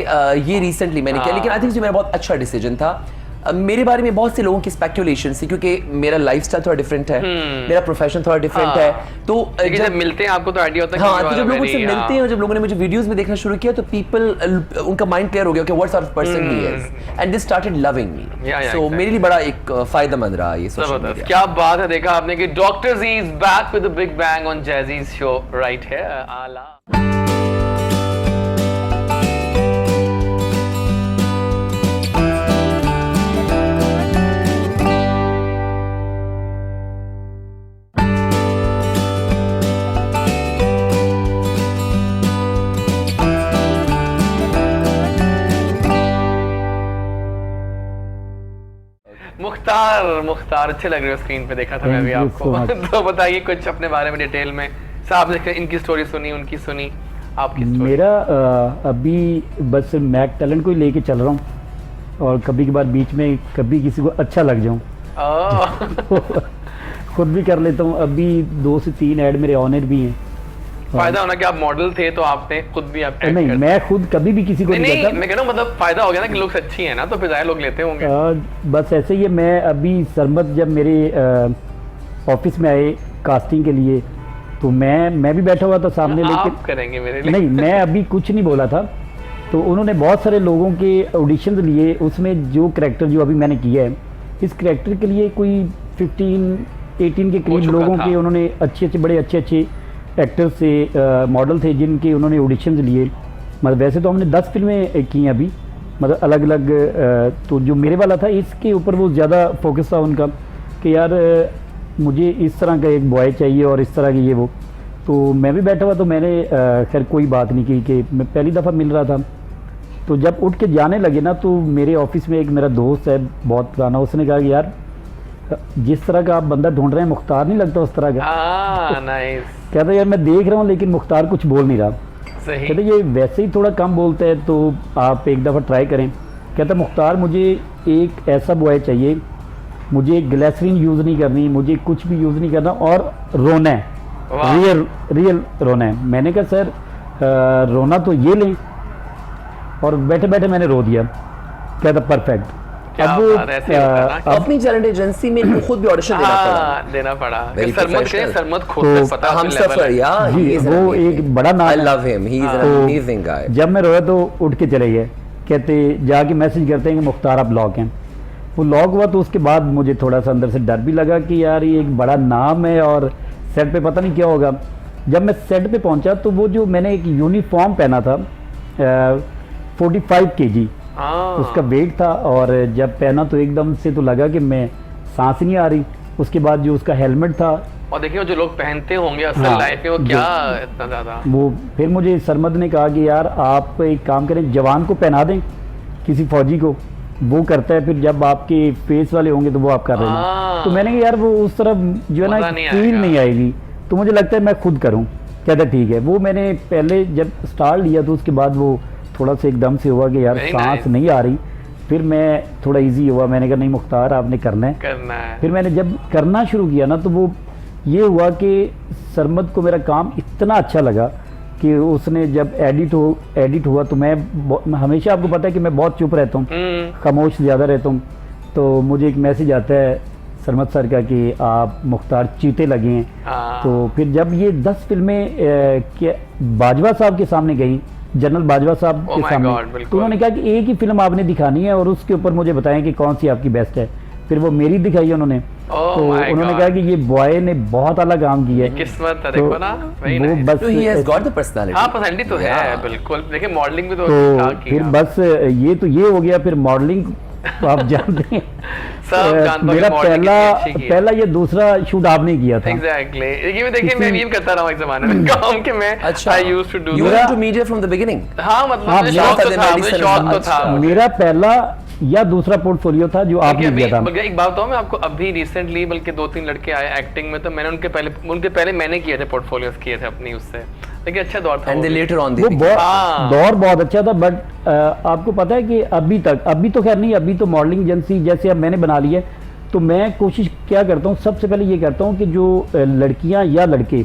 ये रिसेंटली मैंने किया, हाँ। लेकिन आई थिंक मेरा बहुत अच्छा डिसीजन था। मेरे बारे में बहुत से लोगों की स्पेकुलेशन थी, क्योंकि मेरा लाइफस्टाइल थोड़ा डिफरेंट है, मेरा प्रोफेशन थोड़ा डिफरेंट हाँ। है, तो लेकिन जब मिलते हैं आपको तो आइडिया होता है हाँ, कि तो जब लोग मुझसे मेरी- मिलते हैं और जब लोगों ने मुझे वीडियोस में देखना शुरू किया तो पीपल उनका माइंड क्लियर हो गया कि what sort of person he is and they started loving me. Yeah, so exactly। मेरे लिए बड़ा एक फायदेमंद रहा ये सोशल जबरदस्त, मीडिया। क्या बात है। देखा आपने कि doctor ji is back with the big bang on Jazzy's show right है आला। मुख्तार अच्छे लग रहे हो स्क्रीन पे, देखा था मैं भी Thank you आपको। so much। तो बताइए कुछ अपने बारे में डिटेल में। साहब ने इनकी स्टोरी सुनी, उनकी सुनी, आपकी स्टोरी। मेरा अभी बस मैक टैलेंट को ही लेके चल रहा हूँ, और कभी कभार बीच में कभी किसी को अच्छा लग जाऊँ खुद भी कर लेता हूँ। अभी 2 से 3 ऐड मेरे ऑनर भी हैं। फायदा होना कि आप मॉडल थे तो आपने खुद भी आप act नहीं, करते- मैं खुद कभी भी किसी को नहीं नहीं कहता। मैं कह रहा हूँ मतलब फायदा हो गया ना कि लोग सच्ची है ना, तो फिर ज़्यादा लोग लेते होंगे। बस ऐसे ही है। मैं अभी सरमत जब मेरे ऑफिस में आए कास्टिंग के लिए, तो मैं भी बैठा हुआ था सामने, लेकिन आप करेंगे मेरे लिए। नहीं, मैं अभी कुछ नहीं बोला था। तो उन्होंने बहुत सारे लोगों के ऑडिशंस लिए, उसमें जो करैक्टर जो अभी मैंने किया है, इस करैक्टर के लिए कोई 15-18 के करीब चुका लोगों था। के उन्होंने बड़े अच्छे एक्टर्स से मॉडल थे जिनके उन्होंने ऑडिशंस लिए। मतलब वैसे तो हमने 10 फिल्में की हैं अभी, मतलब अलग अलग। तो जो मेरे वाला था इसके ऊपर वो ज़्यादा फोकस था उनका कि यार मुझे इस तरह का एक बॉय चाहिए और इस तरह की ये वो। तो मैं भी बैठा हुआ, तो मैंने खैर कोई बात नहीं की कि मैं पहली दफ़ा मिल रहा था। तो जब उठ के जाने लगे ना, तो मेरे ऑफिस में एक मेरा दोस्त है बहुत पुराना, उसने कहा कि यार जिस तरह का आप बंदा ढूंढ रहे हैं मुख्तार नहीं लगता उस तरह का। नाइस, कहता यार मैं देख रहा हूँ लेकिन मुख्तार कुछ बोल नहीं रहा। सही। कहते ये वैसे ही थोड़ा कम बोलता है, तो आप एक दफ़ा ट्राई करें। कहता मुख्तार मुझे एक ऐसा बॉय चाहिए, मुझे ग्लिसरीन यूज़ नहीं करनी, मुझे कुछ भी यूज़ नहीं करना, और रोना है, वाह। रियल रोना है। मैंने कहा सर रोना तो ये लें, और बैठे बैठे मैंने रो दिया। कहता परफेक्ट। क्या अब वो, बात है, ऐसे होता है ना कि- अपनी टैलेंट एजेंसी में इनको खुद भी ऑडिशन देना पड़ा। हाँ, देना पड़ा। Very सरमद के professional. सरमद खुद तो तक पता है हम अपने level सफर है। यार, जी, he is वो amazing. एक बड़ा नाम I है। love him. He is an तो amazing guy. जब मैं रोया तो उठ के चले गए, कहते जाके मैसेज करते हैं कि मुख्तार आप लॉक हैं। वो लॉक हुआ तो उसके बाद मुझे थोड़ा सा अंदर से डर भी लगा कि यार ये एक बड़ा नाम है और सेट पे पता नहीं क्या होगा। जब मैं सेट पे पहुंचा तो वो जो मैंने एक यूनिफॉर्म पहना था 45 kg हाँ। उसका वेट था, और जब पहना तो एकदम से तो लगा कि मैं सांस ही नहीं आ रही। उसके बाद जो उसका हेलमेट था और देखिए जो लोग पहनते होंगे असल हाँ, लाइफ में वो क्या इतना ज्यादा। वो, फिर मुझे सरमद ने कहा कि यार आप एक काम करें, जवान को पहना दें, किसी फौजी को, वो करता है, फिर जब आपके फेस वाले होंगे तो वो आप कर रहे हाँ। हैं। तो मैंने कहा यार वो उस तरफ जो है ना मजा नहीं फील आएगा। नहीं आएगी, तो मुझे लगता है मैं खुद करूं। कहता ठीक है। वो मैंने पहले जब स्टार्ट लिया तो उसके बाद वो थोड़ा सा एकदम से हुआ कि यार Very सांस nice. नहीं आ रही। फिर मैं थोड़ा इजी हुआ, मैंने कहा नहीं मुख्तार आपने करना है। करना है। फिर मैंने जब करना शुरू किया ना तो वो ये हुआ कि सरमद को मेरा काम इतना अच्छा लगा कि उसने जब एडिट हुआ तो मैं हमेशा, आपको पता है कि मैं बहुत चुप रहता हूँ, खामोश ज़्यादा रहता हूँ। तो मुझे एक मैसेज आता है सरमद सर का कि आप मुख्तार चीते लगे हैं। हाँ। तो फिर जब ये 10 फिल्में बाजवा साहब के सामने गई, जनरल बाजवा साहब Oh के my सामने, God, बिल्कुल। तो उन्होंने कहा कि एक ही फिल्म आपने दिखानी है और उसके ऊपर मुझे बताएं कि कौन सी आपकी बेस्ट है। फिर वो मेरी दिखाई उन्होंने। Oh तो my उन्होंने God. कहा कि ये बॉय ने बहुत अलग काम किया है। किस्मत है, तो देखो ना। Very वो nice. बस So he has got the personality. हाँ पर्सनैलिटी तो है Yeah. बिल्कुल। देखिए मॉडलिंग भी तो तो ठीक-ठाक फिर किया। बस ये हो गया। फिर मॉडलिंग तो आप जानते हैं सब जानते हो मेरा कि modeling कितनी अच्छी की है। पहला ये दूसरा शूट आपने किया था। एग्जैक्टली ये भी देखिए मैं किसी- भी करता रहा हूँ एक जमाने में काम कि मैं अच्छा, I used to do you were मेरा- into media from the beginning. हाँ मतलब हाँ, मुझे मेरा शौक तो था था, मुझे medicine शौक तो अच्छा। था मुझे। मेरा पहला या दूसरा पोर्टफोलियो था जो आपने अभी किया था। बल्कि एक बात बताऊं मैं आपको, अभी रिसेंटली बल्कि 2-3 लड़के आए एक्टिंग में, तो मैंने उनके पहले मैंने किए थे, पोर्टफोलियोज किए थे अपनी उससे। लेकिन अच्छा दौर था And वो they भी। later on they वो became. हाँ। दौर बहुत अच्छा था। बट आपको पता है कि अभी तो खैर नहीं, अभी तो मॉडलिंग एजेंसी जैसे अब मैंने बना ली है, तो मैं कोशिश क्या करता हूँ, सबसे पहले ये करता हूँ कि जो लड़कियाँ या लड़के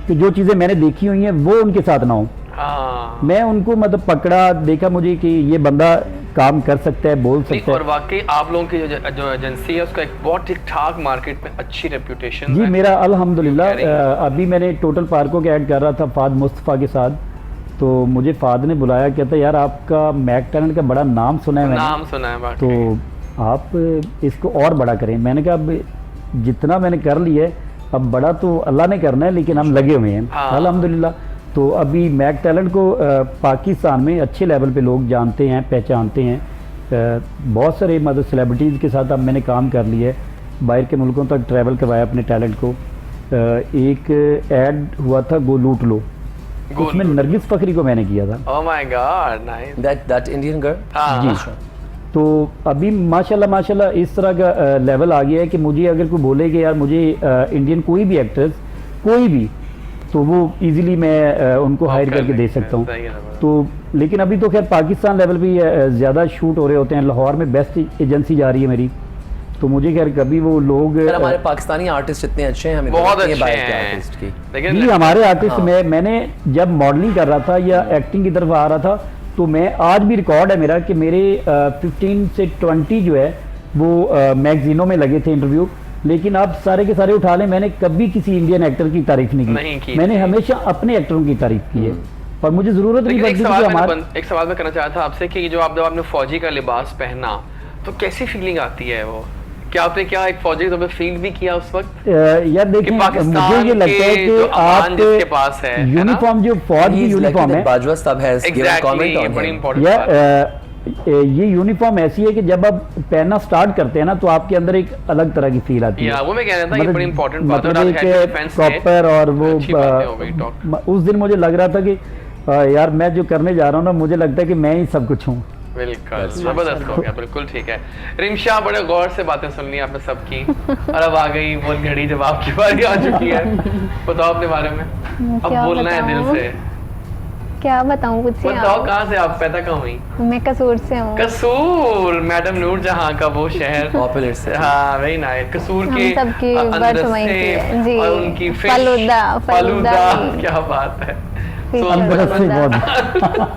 कि जो चीज़ें मैंने देखी हुई हैं वो उनके साथ ना हो। हाँ मैं उनको मतलब पकड़ा, देखा मुझे कि ये बंदा काम कर सकता है, बोल नहीं, सकता और है। वाकई आप लोगों की जो एजेंसी है उसका एक बहुत ठीक ठाक मार्केट में अच्छी रेपुटेशन जी है। मेरा अल्हम्दुलिल्लाह Very good. अभी मैंने टोटल पार्कों के ऐड कर रहा था फाद मुस्तफ़ा के साथ, तो मुझे फाद ने बुलाया, कहता यार आपका मैक टैलेंट का बड़ा नाम सुना है मैंने, नाम सुना है बाकी। तो आप इसको और बड़ा करें। मैंने कहा अब जितना मैंने कर लिया है अब बड़ा तो अल्लाह ने करना है, लेकिन हम लगे हुए हैं हाँ। अल्हम्दुलिल्लाह। तो अभी मैक टैलेंट को पाकिस्तान में अच्छे लेवल पे लोग जानते हैं, पहचानते हैं। बहुत सारे मतलब सेलिब्रिटीज़ के साथ अब मैंने काम कर लिया है, बाहर के मुल्कों तक ट्रैवल करवाया अपने टैलेंट को। एक ऐड हुआ था गो लूट लो, गो उसमें लूट लो। नरगिस फखरी को मैंने किया था। Oh my God nice. That Indian girl. हाँ जी। तो अभी माशाल्लाह इस तरह का लेवल आ गया है कि मुझे अगर कोई बोले कि यार मुझे इंडियन कोई भी एक्ट्रेस कोई भी, तो वो इजीली मैं उनको हायर करके दे सकता हूँ। सही है ना। तो लेकिन अभी तो खैर पाकिस्तान लेवल पे ज़्यादा शूट हो रहे होते हैं। लाहौर में बेस्ट एजेंसी जा रही है मेरी, तो मुझे खैर कभी वो लोग यार हमारे पाकिस्तानी आर्टिस्ट इतने अच्छे हैं, हमें तो बहुत लगती है अच्छे बाहर के हैं आर्टिस्ट की। लेकिन जी हमारे आर्टिस्ट हाँ। मैंने जब मॉडलिंग कर रहा था या एक्टिंग की तरफ आ रहा था, तो मैं आज भी रिकॉर्ड है मेरा कि मेरे 15 से 20 जो है वो मैगजीनों में लगे थे इंटरव्यू, लेकिन आप सारे के सारे उठा लें, मैंने कभी किसी इंडियन एक्टर की तारीफ नहीं नहीं की की। मैंने थी। हमेशा अपने एक्टरों की तारीफ की है, और मुझे जरूरत नहीं लेकिन पड़ती कि हमारे एक सवाल मैं करना चाहता था आपसे कि जब आपने फौजी का लिबास पहना तो कैसी फीलिंग आती है वो? क्या आपने एक फौजी के तौर पे फील भी किया उस वक्त? यार कि देखिए पाकिस्तान मुझे ये लगता है के जो कि अमान जिसके आप पास है ना? यूनिफॉर्म जो फौज की He's lucky यूनिफॉर्म that है Bajwa Sahab has given exactly, comment ये on बड़ी him. इंपॉर्टेंट या बात है। ये यूनिफॉर्म ऐसी है कि जब आप पहनना स्टार्ट करते हैं ना तो आपके अंदर एक अलग तरह की फील आती है। या वो मैं कह रहा था ये बड़ी इंपॉर्टेंट बात है। मतलब और एक आप head defense में प्रॉपर और वो अच्छी बातें हो गई talk। उस दिन मुझे लग रहा था कि यार मैं जो करने जा रहा हूँ ना, मुझे लगता है कि मैं ही सब कुछ हूँ। बिल्कुल जबरदस्त हो गया, बिल्कुल ठीक है। रिमशा बड़े गौर से बातें सुन ली आपने सबकी, और अब आ गई वो घड़ी जब आपकी बारी आ चुकी है। बताओ अपने बारे में, अब क्या बोलना है दिल बताऊं? से। क्या बताऊं कुछ से बताओ कहाँ से आप पैदा कहाँ हुई? मैं कसूर से हूँ। कसूर, मैडम नूर जहाँ का वो शहर। Popular city. हाँ वेरी नाइस। कसूर हम के सबकी अंदर बर्थ वहीं से की है, जी। और उनकी फिश फालूदा फालूदा, क्या बात है। फिश तो फालूदा। अंदर से बहुत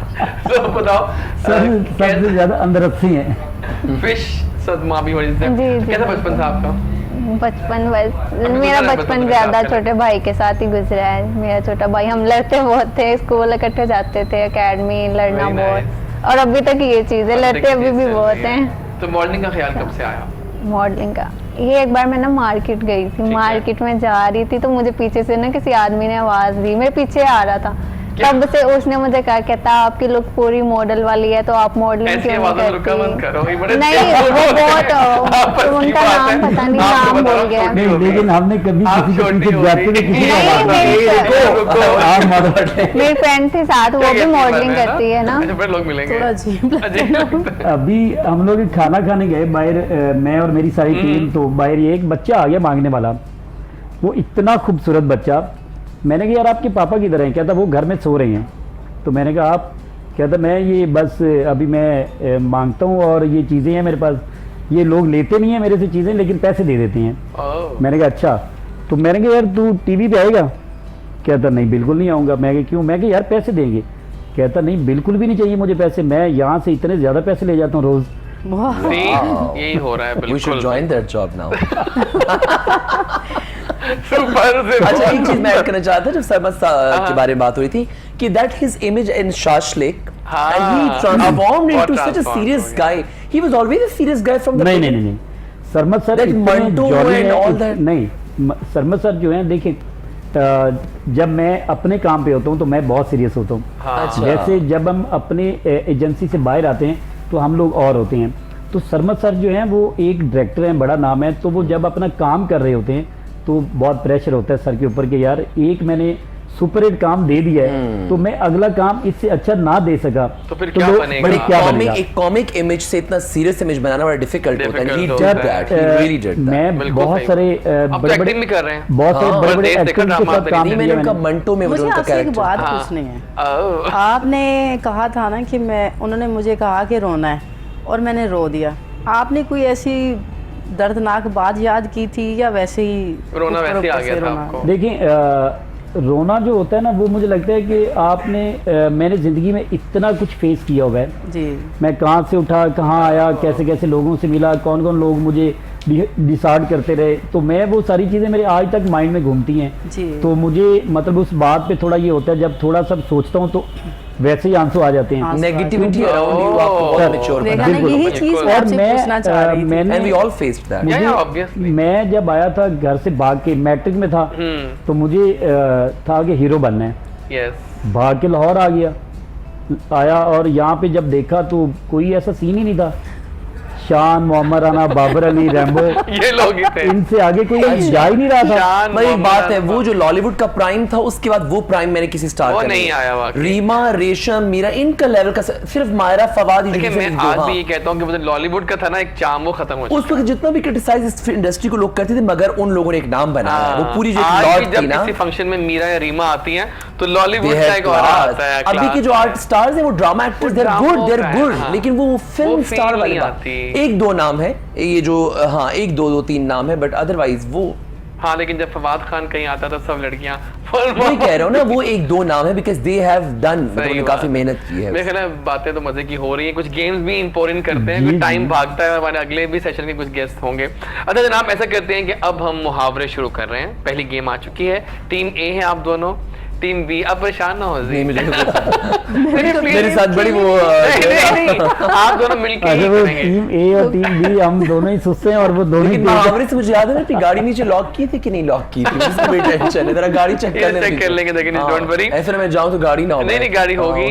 तो बताओ सबसे ज्यादा अंदर से हैं। फिश खूबसूरत माँ भी बड़ी जी, जी, कैसा बचपन था आपका? बचपन बस गुजरा मेरा है बचपन बचपन मेरे ज्यादा साथ में। छोटे भाई के साथ ही गुजरा है। मेरा छोटा भाई, हम लड़ते बहुत थे, स्कूल इकट्ठे जाते थे, एकेडमी, लड़ना Very बहुत, और अभी तक ये चीज है, लड़ते अभी भी बहुत हैं। तो मॉडलिंग का ख्याल कब से आया? मॉडलिंग का ये एक बार मैं ना मार्केट गई थी, है। मार्केट में जा रही थी तो मुझे पीछे से ना किसी आदमी ने आवाज दी, मेरे पीछे आ रहा था। क्या? तब से उसने मुझे कहा, कहता आपकी लुक पूरी मॉडल वाली है तो आप मॉडलिंग ऐसी क्यों आवाज़ों में नहीं रुका मत करो, ये बड़े करती? नहीं, अच्छे वो बहुत आपस की उनका बात नाम है। पता नहीं, आपको नाम बता बोल रहा गया। हूँ, नहीं, लेकिन हमने कभी आप किसी के छोटी पीछे हो जाते हुए रही। किसी नहीं, को आवाज नहीं, नहीं आप मॉडल मेरी फ्रेंड थी साथ, वो भी मॉडलिंग करती है ना। अच्छा, फिर लोग मिलेंगे। थोड़ा अजीब लगता अजीब है। लगता है। अभी हम लोग खाना खाने गए बाहर, मैं और मेरी सारी टीम, तो बाहर ये एक बच्चा आ गया मांगने वाला। वो इतना खूबसूरत बच्चा, मैंने कहा यार आपके पापा किधर हैं? कहता वो घर में सो रहे हैं। तो मैंने कहा आप? कहता मैं ये बस अभी मैं मांगता हूँ और ये चीज़ें हैं मेरे पास, ये लोग लेते नहीं हैं मेरे से चीज़ें लेकिन पैसे दे देते हैं। ओह, मैंने कहा अच्छा। तो मैंने कहा यार तू टीवी पे आएगा? कहता नहीं बिल्कुल नहीं आऊँगा। मैं कहा क्यों? मैं कहा यार पैसे देंगे। कहता नहीं बिल्कुल भी नहीं चाहिए मुझे पैसे, मैं यहाँ से इतने ज़्यादा पैसे ले जाता हूँ रोज़। वाह, see, यही हो रहा है We should बिल्कुल। join that job now. Super से अच्छा एक चीज मैं ऐड करना चाहता था जब सरमत के बारे में बात हो रही थी कि that his image in Shashlik हाँ, and he transformed बहुत into such a transformed serious हो guy. He was always a serious guy from the नहीं नहीं beginning. नहीं सरमत सर That इतने Manto jolly and हैं, all that. नहीं सरमत सर जो हैं देखिए, जब मैं अपने काम पे होता हूँ तो मैं बहुत सीरियस होता हूँ। हाँ। अच्छा। जैसे जब हम अपने एजेंसी से बाहर आते हैं तो हम लोग और होते हैं। तो सरमत सर जो हैं वो एक डायरेक्टर हैं, बड़ा नाम है, तो वो जब अपना काम कर रहे होते हैं तो बहुत प्रेशर होता है सर के ऊपर कि यार एक मैंने सुपर हिट काम दे दिया है तो मैं अगला काम इससे अच्छा ना दे सका तो फिर क्या लोग- बनेगा? But क्या बनेगा? एक कॉमिक इमेज से इतना सीरियस इमेज बनाना बड़ा डिफिकल्ट होता है. He Difficult did होता है। that. He really did that. मैं बिल्कुल बहुत सही सारे अब तो बड़े बड़े एक्टिंग भी कर रहे हैं। बहुत सारे हाँ, बड़े बड़े देश देखा एक्टर्स के ड्रामा साथ पे काम नहीं किया मैंने उनका मैंने। मंटो में मुझे उनका आपसे एक कैरेक्टर. बात हाँ। पूछनी है। ओह, आपने कहा था ना कि उन्होंने मुझे कहा कि रोना है और मैंने रो दिया। आपने कोई ऐसी दर्दनाक बात याद की थी या वैसे ही रोना ऊपर वैसे ही आ ऊपर गया से था रोना? आपको? देखिए रोना जो होता है ना वो मुझे लगता है कि आपने मैंने ज़िंदगी में इतना कुछ फेस किया हुआ है। जी, मैं कहाँ से उठा, कहाँ आया, कैसे कैसे लोगों से मिला, कौन कौन लोग मुझे डिसाइड करते रहे, तो मैं वो सारी चीज़ें मेरे आज तक माइंड में घूमती हैं। जी। तो मुझे मतलब उस बात पे थोड़ा ये होता है जब थोड़ा सब सोचता हूँ तो वैसे ही आंसू आ जाते हैं। हाँ, Negativity around you आपको बहुत सर, mature देखा बना. ना, बिल्कुल। यही चीज और मैं आपसे मैं, पूछना चाह रही थी। मैंने And we all faced that. मुझे Yeah, obviously. मैं जब आया था घर से भाग के, मैट्रिक में था, तो मुझे था कि हीरो बनना है। यस, भाग के लाहौर आ गया, आया और यहाँ पे जब देखा तो कोई ऐसा सीन ही नहीं था। शान, मोहम्मद राना, बाबर अली, रैम्बो, ये लोग ही थे। इनसे आगे कोई जा ही नहीं रहा था। शान, भाई एक मोहम्मद बात है, अली, वो जो लॉलीवुड का प्राइम था उसके बाद वो प्राइम मैंने किसी स्टार वो का नहीं आया वाकई। रीमा, रेशम, मीरा, इनका लेवल का सिर्फ मायरा फवाद ही देखिए जो मैं सिर्फ आज दो, भी हाँ। ये कहता हूँ कि मुझे लॉलीवुड का था ना एक चाम, वो खत्म हो चुका उस वक्त जितना भी क्रिटिसाइज इस इंडस्ट्री को लोग करते थे मगर उन लोगों ने एक नाम बनाया है। हाँ, वो पूरी जो आज लॉट भी थी जब ना, किसी फंक्शन में मीरा या रीमा आती हैं तो लॉलीवुड they का have एक और class. आता है। अभी के जो आर्ट स्टार्स हैं वो ड्रामा एक्टर्स, देयर ड्रामों गुड, देयर का है, गुड, हाँ। लेकिन वो फिल्म वो स्टार feel वाली नहीं बात। आती। एक दो नाम है ये जो, हाँ एक दो दो तीन नाम है बट अदरवाइज वो हाँ, लेकिन जब फवाद खान कहीं आता था सब लड़कियां वही कह रहा हूँ ना, वो एक दो नाम है बिकॉज दे हैव डन, मतलब सही उन्होंने बात काफी है। मेहनत की है। मेरे ख्याल है बातें तो मजे की हो रही हैं, कुछ गेम्स भी इंपोर्टेंट करते हैं, जी, क्योंकि टाइम जी। भागता है। हमारे अगले भी सेशन के कुछ गेस्ट होंगे। अच्छा जनाब, ऐसा करते हैं कि अब हम मुहावरे शुरू कर रहे हैं। पहली गेम आ चुकी है। टीम ए है आप दोनों, टीम बी। अब परेशान ना हो जी। नहीं, मुझे Please, मेरे साथ बड़ी वो नहीं, आप दोनों मिलकर ही अच्छा वो करेंगे। टीम ए और टीम बी हम दोनों ही सुस्ते हैं और वो दोनों ही लेकिन मुहावरे से मुझे याद है ना कि गाड़ी नीचे लॉक की थी कि नहीं लॉक की थी, उसकी बड़ी टेंशन है। जरा गाड़ी चेक ये करने check दीजिए। कर लेंगे, लेकिन हाँ, don't worry। ऐसे ना मैं जाऊँ तो गाड़ी ना हो। नहीं नहीं, गाड़ी होगी।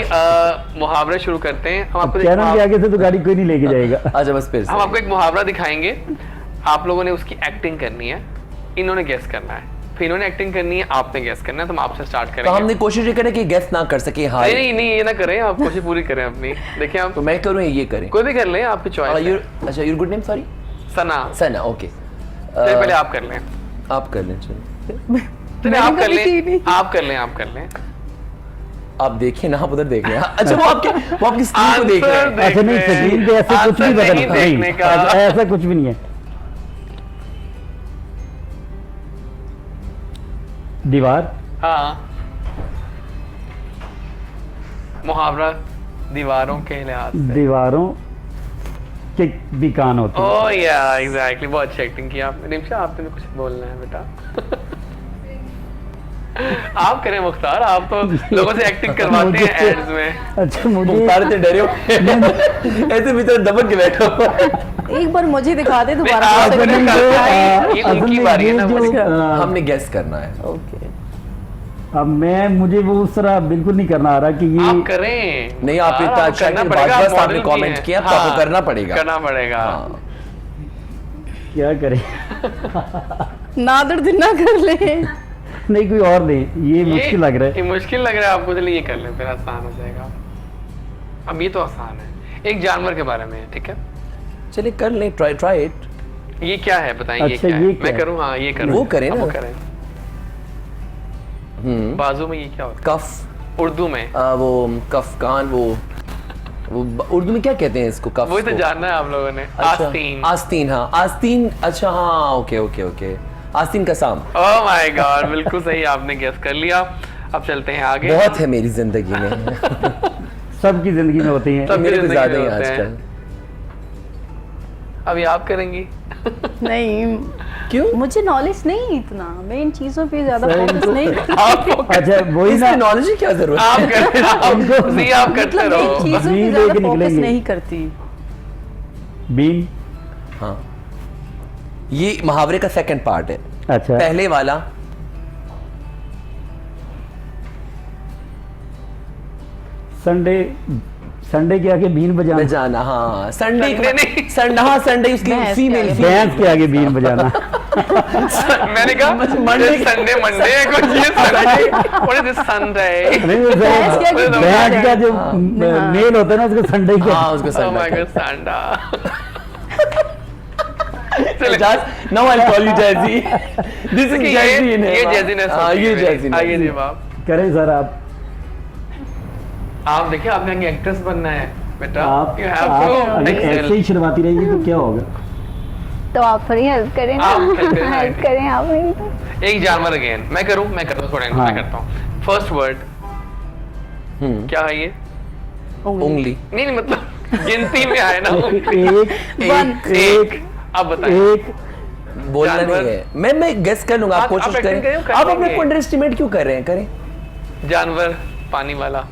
मुहावरे शुरू करते हैं। हम आपको चैनल के आगे से तो गाड़ी कोई नहीं लेके जाएगा। अच्छा बस फिर से। हम आपको एक मुहावरा दिखाएंगे, आप लोगों ने उसकी एक्टिंग करनी है, इन्होंने गेस करना है, फिर इन्होंने एक्टिंग करनी है, आपने गेस करना है। तो हम आपसे स्टार्ट तो करेंगे। हमने कोशिश ये करें कि गेस ना कर सके। हाँ नहीं नहीं नहीं, ये ना करें, आप कोशिश पूरी करें अपनी। देखिए आप तो मैं करूँ ये करें। कोई भी कर लें, आपकी चॉइस। अच्छा your good name sorry Sana, Sana, okay चलिए पहले आप कर लें। आप कर लें, चलो चलिए आप कर कभी की लें, नहीं। आप कर लें, आप कर लें। आप देखिए ना, आप उधर देख रहे हैं। अच्छा वो आपकी स्क्रीन को देख रहे हैं। Answer अच्छा नहीं, देख रहे हैं। स्क्रीन पे ऐसे कुछ Answer भी बदल नहीं नहीं, देखने का। ऐसा कुछ भी नहीं है। दीवार, हाँ, मुहावरा दीवारों के लिहाज से। दीवारों के भी कान होते हैं। ओह या एग्जैक्टली, बहुत अच्छी एक्टिंग की आपने। रिमशा आपने कुछ बोलना है बेटा? आप करें मुख्तार, आप तो लोगों से एक्टिंग करवाते हैं एड्स में। अच्छा मुझे मुख्तार इतने डरे हो ऐसे भीतर दबक के बैठो। एक बार मुझे दिखा दे दोबारा। आप से नहीं मैं कर दिखाई। पाए। ये असल उनकी में बारी है ये ना, जो, मुझे- हमने गेस करना है। ओके। अब मुझे वो उस तरह बिल्कुल नहीं करना आ रहा कि ये आप करें नहीं, आप इतना मुख्तार, अच्छा करना कि पड़ेगा, बात-बात आप आपने model भी comment हैं। किया, तो आपको करना पड़ेगा। करना पड़ेगा। हाँ। क्या करें। नादर दिन ना कर ले। नहीं कोई और नहीं, ये मुश्किल लग रहा है। ये मुश्किल लग रहा है आपको, चलिए ये कर लें, फिर आसान हो जाएगा। अब ये तो आसान है, एक जानवर के बारे में है, ठीक है? चलिए कर लें, ट्राई इट। ये क्या है बताइए? ये अच्छा, क्या ये है? क्या मैं है? करूँ? हाँ ये करूँ। वो करें अब ना। वो करें। बाजू में ये क्या होता कफ, है उर्दू में? वो कफकान, वो उर्दू में क्या कहते हैं इसको? कफ वही तो को? जानना है आप लोगों ने। अच्छा, आस्तीन। आस्तीन, हाँ आस्तीन। अच्छा हाँ, ओके। आस्तीन का साम। ओह माय गॉड, बिल्कुल सही आपने गेस कर लिया। अब चलते हैं आगे। बहुत है मेरी जिंदगी में। सबकी जिंदगी में होती हैं। सब- मेरे जिंदगी तो ज्यादा ही में होते हैं। आजकल। अभी आप करेंगी? नहीं, क्यों? मुझे नॉलेज नहीं इतना, मैं इन चीजों पे ज्यादा सर, फोकस इनको- नहीं करती। आपको अच्छा वही ना, इसकी नॉलेज की क्या जरूरत आप है? करते रहो। जी आप करते मतलब मैं इन रहो। चीजों पे बीन ज्यादा लेके फोकस निकलेंगे। नहीं करती। बीन। हाँ, ये मुहावरे का सेकंड पार्ट है। अच्छा पहले वाला संडे के आगे बीन बजाना। बजाना। हाँ, संडे संडे नहीं। संडे, हाँ संडे उसकी भैंस के फीमेल। आगे। भैंस के आगे बीन बजाना। मैंने कहा Monday- ये संडे मंडे है कुछ, ये Sunday. What is this Sunday? नहीं, वो भैंस के आगे बीन भैंस का जो हाँ। मेल होता है ना उसको संडे के हाँ, उसको Oh my Sunday. God, Santa. Now I'll call you Jazzy. This is Jazzy in ये जैजीनेस हाँ, ये जैजी। आइए जवाब। करें सर आप देखिए आपने आगे एक्ट्रेस बनना है बेटा। आप You have आप to अगर excel. ऐसे ही शर्माती रहेंगी तो क्या होगा। तो आप थोड़ी हेल्प करें ना। आप help करें, हेल्प right. करें आप मेरी तो। एक जानवर अगेन मैं करता हूँ थोड़ा हाँ। मैं करता हूँ। फर्स्ट वर्ड क्या है ये? उंगली। नहीं मतलब गिनती में आए ना। एक अब बताइए। एक बोलना जानवर। नहीं है। मैं गेस कर लूंगा, आप आप कोशिश acting करें। करें, कर आप अपने लेंगे। को अंडर एस्टिमेट क्यों कर रहे हैं? करें। जानवर पानी वाला।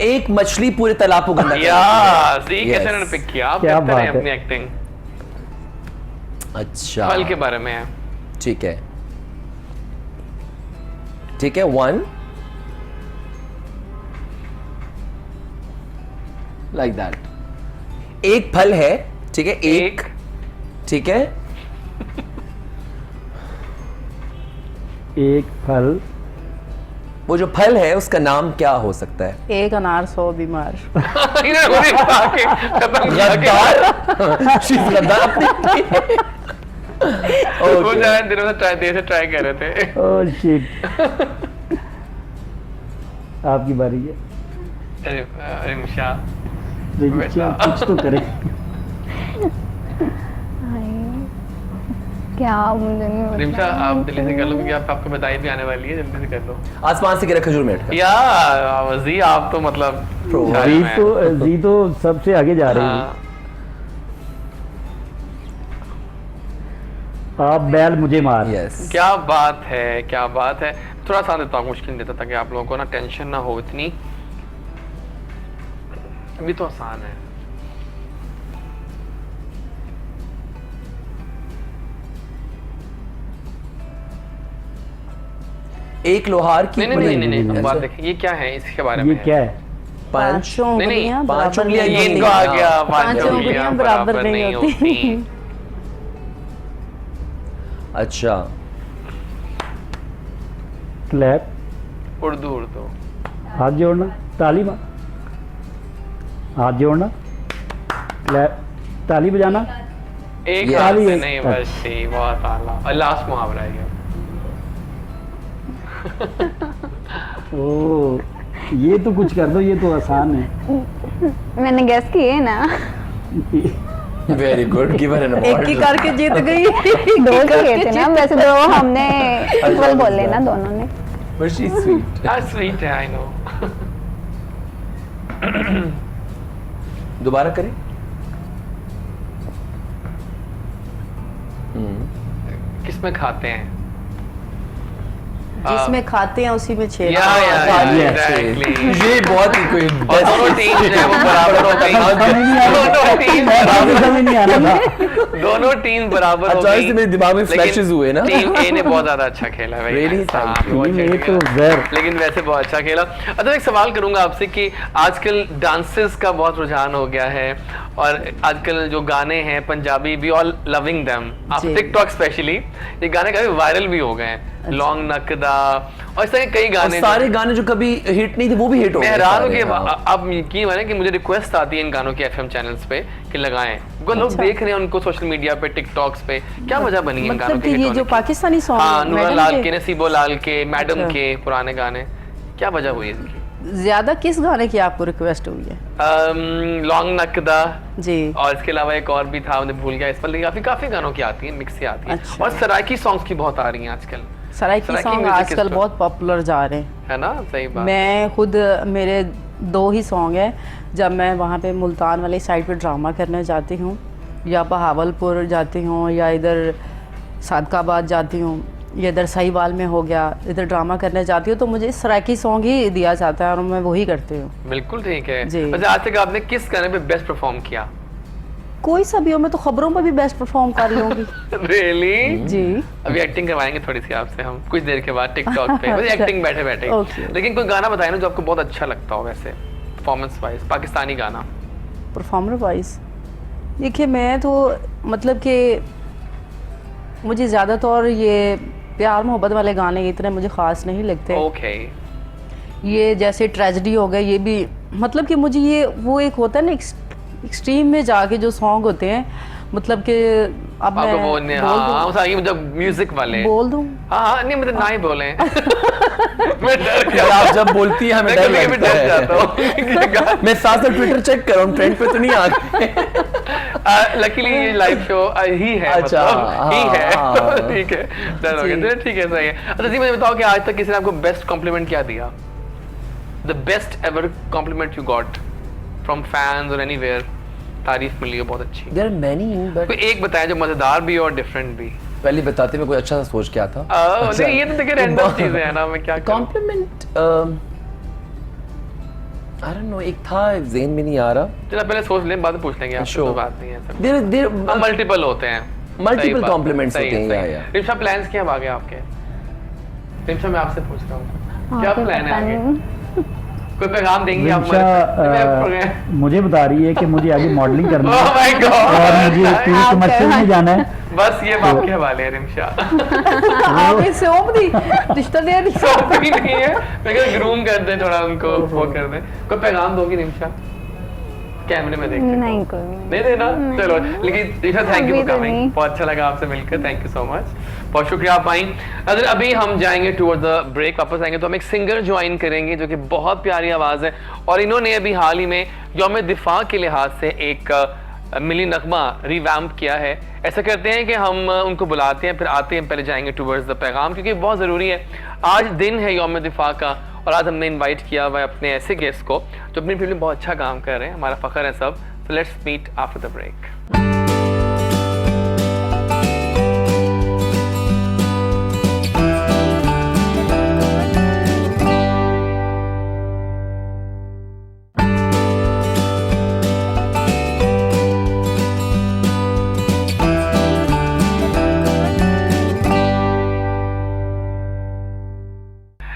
एक मछली पूरे तालाब को गंदा कर या देती है। सी कैसे Yes. उन्होंने पिक किया। आप क्या करते रहे बात है। अपनी एक्टिंग। अच्छा, फल के बारे में है। ठीक है, ठीक है। 1 लाइक दैट। एक फल है, ठीक है, एक, ठीक है। एक फल। वो जो फल है उसका नाम क्या हो सकता है? एक अनार 100 बीमार। इन्होंने मुझे बता के खत्म किया कि गद्दार। She's गद्दार अपनी। वो ज्यादा दिनों से देर से ट्राई कर रहे थे। Oh shit. आपकी बारी है। रिमशा रिमशा, कुछ तो करें। क्या मुझे नहीं पता। रिमशा आप जल्दी से कर लो क्योंकि आपको बधाई भी आने वाली है, जल्दी से कर लो। आसमान से गिरा खजूर में अटका। या जी आप तो मतलब Pro. शायद जी तो सबसे आगे जा रही है। हाँ। आप बैल मुझे मार। यस। क्या बात है, क्या बात है। थोड़ा सा देता हूँ, मुश्किल देता ताकि आप लोगों को ना टेंशन ना हो इतनी। अभी तो आसान है। एक लोहार की नहीं नहीं नहीं नहीं, नहीं, अब बात अच्छा। देखिए ये क्या है, इसके बारे में ये क्या है। पांच। पांचों नहीं, नहीं, उंगलियां पांच बराबर उंगलियां नहीं ये ये होती। इनको आ गया। पांचों उंगलियां बराबर नहीं होती। अच्छा, क्लैप। उर्दू उर्दू। हाथ जोड़ना। ताली मार। हाथ जोड़ना। क्लैप। ताली बजाना। एक ये हाथ ताली से है। नहीं, बस सही, बहुत आला। और लास्ट मुहावरा है ये। ओ ये तो कुछ कर दो, ये तो आसान है। मैंने गेस किए ना। Very good, give her an एक ही करके जीत गई। दो तो किए थे ना, वैसे तो हमने इक्वल बोले ना दोनों ने। But she is sweet. That's sweet, I know. दोबारा करें। किसमें खाते हैं? जिसमें खाते हैं उसी में छेद। या एग्जैक्टली। ये बहुत ही कोई और दोनों टीम जो है वो बराबर हो गई। दोनों टीम समझ नहीं आ रहा था। दोनों टीम बराबर हो अचानक गई। से मेरे दिमाग में लेकिन flashes हुए ना। टीम ए ने बहुत ज्यादा अच्छा खेला है। Really? Thank you. टीम ए तो जहर। लेकिन वैसे बहुत अच्छा खेला। अच्छा, एक सवाल करूंगा आपसे कि आजकल डांसेस का बहुत रुझान हो गया है और आजकल जो गाने हैं Punjabi, we all loving them. आप जी। टिकटॉक स्पेशली ये गाने काफी वायरल भी हो गए हैं। लॉन्ग नकदा और इस तरह के कई और गाने सारे गाने जो कभी हिट नहीं थे वो भी हिट हो मैं गए हैरान हूँ सारे, कि हाँ। आप यकीन माने कि मुझे रिक्वेस्ट आती है इन गानों के एफएम चैनल्स पे कि लगाएं, क्योंकि लोग अच्छा। देख रहे हैं उनको सोशल मीडिया पे, टिकटॉक्स पे। क्या वजह बनी है इन गानों मतलब के कि हिट ये होने जो की? पाकिस्तानी सॉन्ग हाँ, नूरा मैडम लाल के- के, नसीबो लाल के, मैडम अच्छा। के पुराने गाने, क्या वजह हुई इसकी? ज्यादा किस गाने की आपको रिक्वेस्ट हुई है? लॉन्ग नकदा जी। और इसके अलावा एक और भी था, मुझे भूल गया इस पर, लेकिन काफी गानों की आती है, मिक्स से आती है। अच्छा। और सराइकी सॉन्ग्स की बहुत आ रही हैं आजकल, सराइकी सराइकी सॉन्ग म्यूजिक आजकल इस पर। बहुत पॉपुलर जा रहे हैं। है ना? सही बात। मैं खुद, मेरे 2 ही सॉन्ग हैं। जब मैं वहाँ पे मुल्तान वाली साइड पे ड्रामा करने जाती हूँ या बहावलपुर जाती हूँ या इधर सादकाबाद जाती हूँ या इधर सहीवाल में हो गया, इधर ड्रामा करने जाती हूँ तो मुझे सराइकी सॉन्ग ही दिया जाता है और मैं वही करती हूँ। बिल्कुल ठीक है। जी। वैसे आज तक आपने किस गाने पे बेस्ट परफॉर्म किया? कोई सा भी हो, मैं तो खबरों में भी बेस्ट परफॉर्म कर लूँगी। रियली? जी। अभी एक्टिंग करवाएंगे थोड़ी सी आपसे हम कुछ देर के बाद टिकटॉक पे, वैसे अच्छा। एक्टिंग बैठे बैठे। Okay. लेकिन कोई गाना बताए ना जो आपको बहुत अच्छा लगता हो वैसे परफॉर्मेंस वाइज, पाकिस्तानी गाना। परफॉर्मर वाइज देखिए, मैं तो मतलब कि मुझे ज़्यादातर ये प्यार मोहब्बत वाले गाने इतने मुझे ख़ास नहीं लगते। ओके। ये जैसे ट्रेजेडी हो गया, ये भी मतलब कि मुझे ये वो एक होता है ना एक्सट्रीम में जाके जो सॉन्ग होते हैं, मतलब कि अब मैं आपको बोलने, हाँ हाँ, ये मतलब म्यूजिक वाले। बोल दूं। हाँ हाँ, नहीं मतलब ना ही बोले। मैं डर गया। यार, आप जब बोलती है हमें मैं डर कभी-कभी लगता डर जाता है। हूँ। मैं साथ साथ ट्विटर चेक कर रहा हूँ, ट्रेंड पे तो नहीं आ गए। लकीली ये लाइव शो ही है, अच्छा, मतलब ही है। हाँ। ठीक है, डर हो जी। गया। ठीक है, सही है। अच्छा जी, मुझे बताओ कि आज तक किसी ने आपको बेस्ट कॉम्प्लीमेंट क्या दिया? The best ever compliment you got from fans और एनीवेयर, तारीफ मिली हो बहुत अच्छी। देयर आर मेनी, बट कोई एक बताया जो मजेदार भी और डिफरेंट भी। पहले बताते मैं कोई अच्छा सा सोच के आता। नहीं, ये तो देखिए रैंडम चीजें हैं ना, मैं क्या करूं? कॉम्प्लीमेंट आई डोंट नो, एक था ज़हन में नहीं आ रहा। चलो पहले सोच लें, बाद में पूछ लेंगे आपसे, Sure. तो बात नहीं है सर। देयर मल्टीपल होते हैं, Multiple सही बात है, compliments सही होते हैं, सही। या। रिम्शा, प्लान्स क्या अब आगे आपके? रिम्शा, मैं आपसे पूछ रहा हूँ, क्या कोई प्लान है पता आगे? नहीं। कोई पैगाम देंगी आप रिम्शा मुझे बता रही है कि मुझे आगे मॉडलिंग करना Oh my है God! और मुझे टीवी आप कमर्शियल में जाना है। बस ये बाप के हवाले है रिम्शा। आपने सौंप दी, रिश्ता दे दी। सौंप भी नहीं है, मैं कह ग्रूम कर दे थोड़ा उनको, वो कर दे। कोई पैगाम दोगी रिम्शा? कैमरे में देख नहीं, कोई नहीं देना, चलो। लेकिन रिम्शा, थैंक यू अभी फॉर तो कमिंग, नहीं। बहुत अच्छा लगा आपसे मिलकर, थैंक यू सो मच, बहुत शुक्रिया आप आई। अगर अभी हम जाएंगे टुवर्ड द ब्रेक, वापस आएंगे तो हम एक सिंगर ज्वाइन करेंगे जो कि बहुत प्यारी आवाज है और इन्होंने अभी हाल ही में यौम दिफा के लिहाज से एक मिली नगमा रिवैम्प किया है। ऐसा करते हैं कि हम उनको बुलाते हैं, फिर आते हैं, पहले जाएंगे टुवर्ड्स द पैगाम, क्योंकि बहुत ज़रूरी है। आज दिन है यौम दिफा का और आज हमने इनवाइट किया हुआ है अपने ऐसे गेस्ट को जो अपनी फील्ड में बहुत अच्छा काम कर रहे हैं, हमारा फ़ख्र है सब। So let's meet after the break.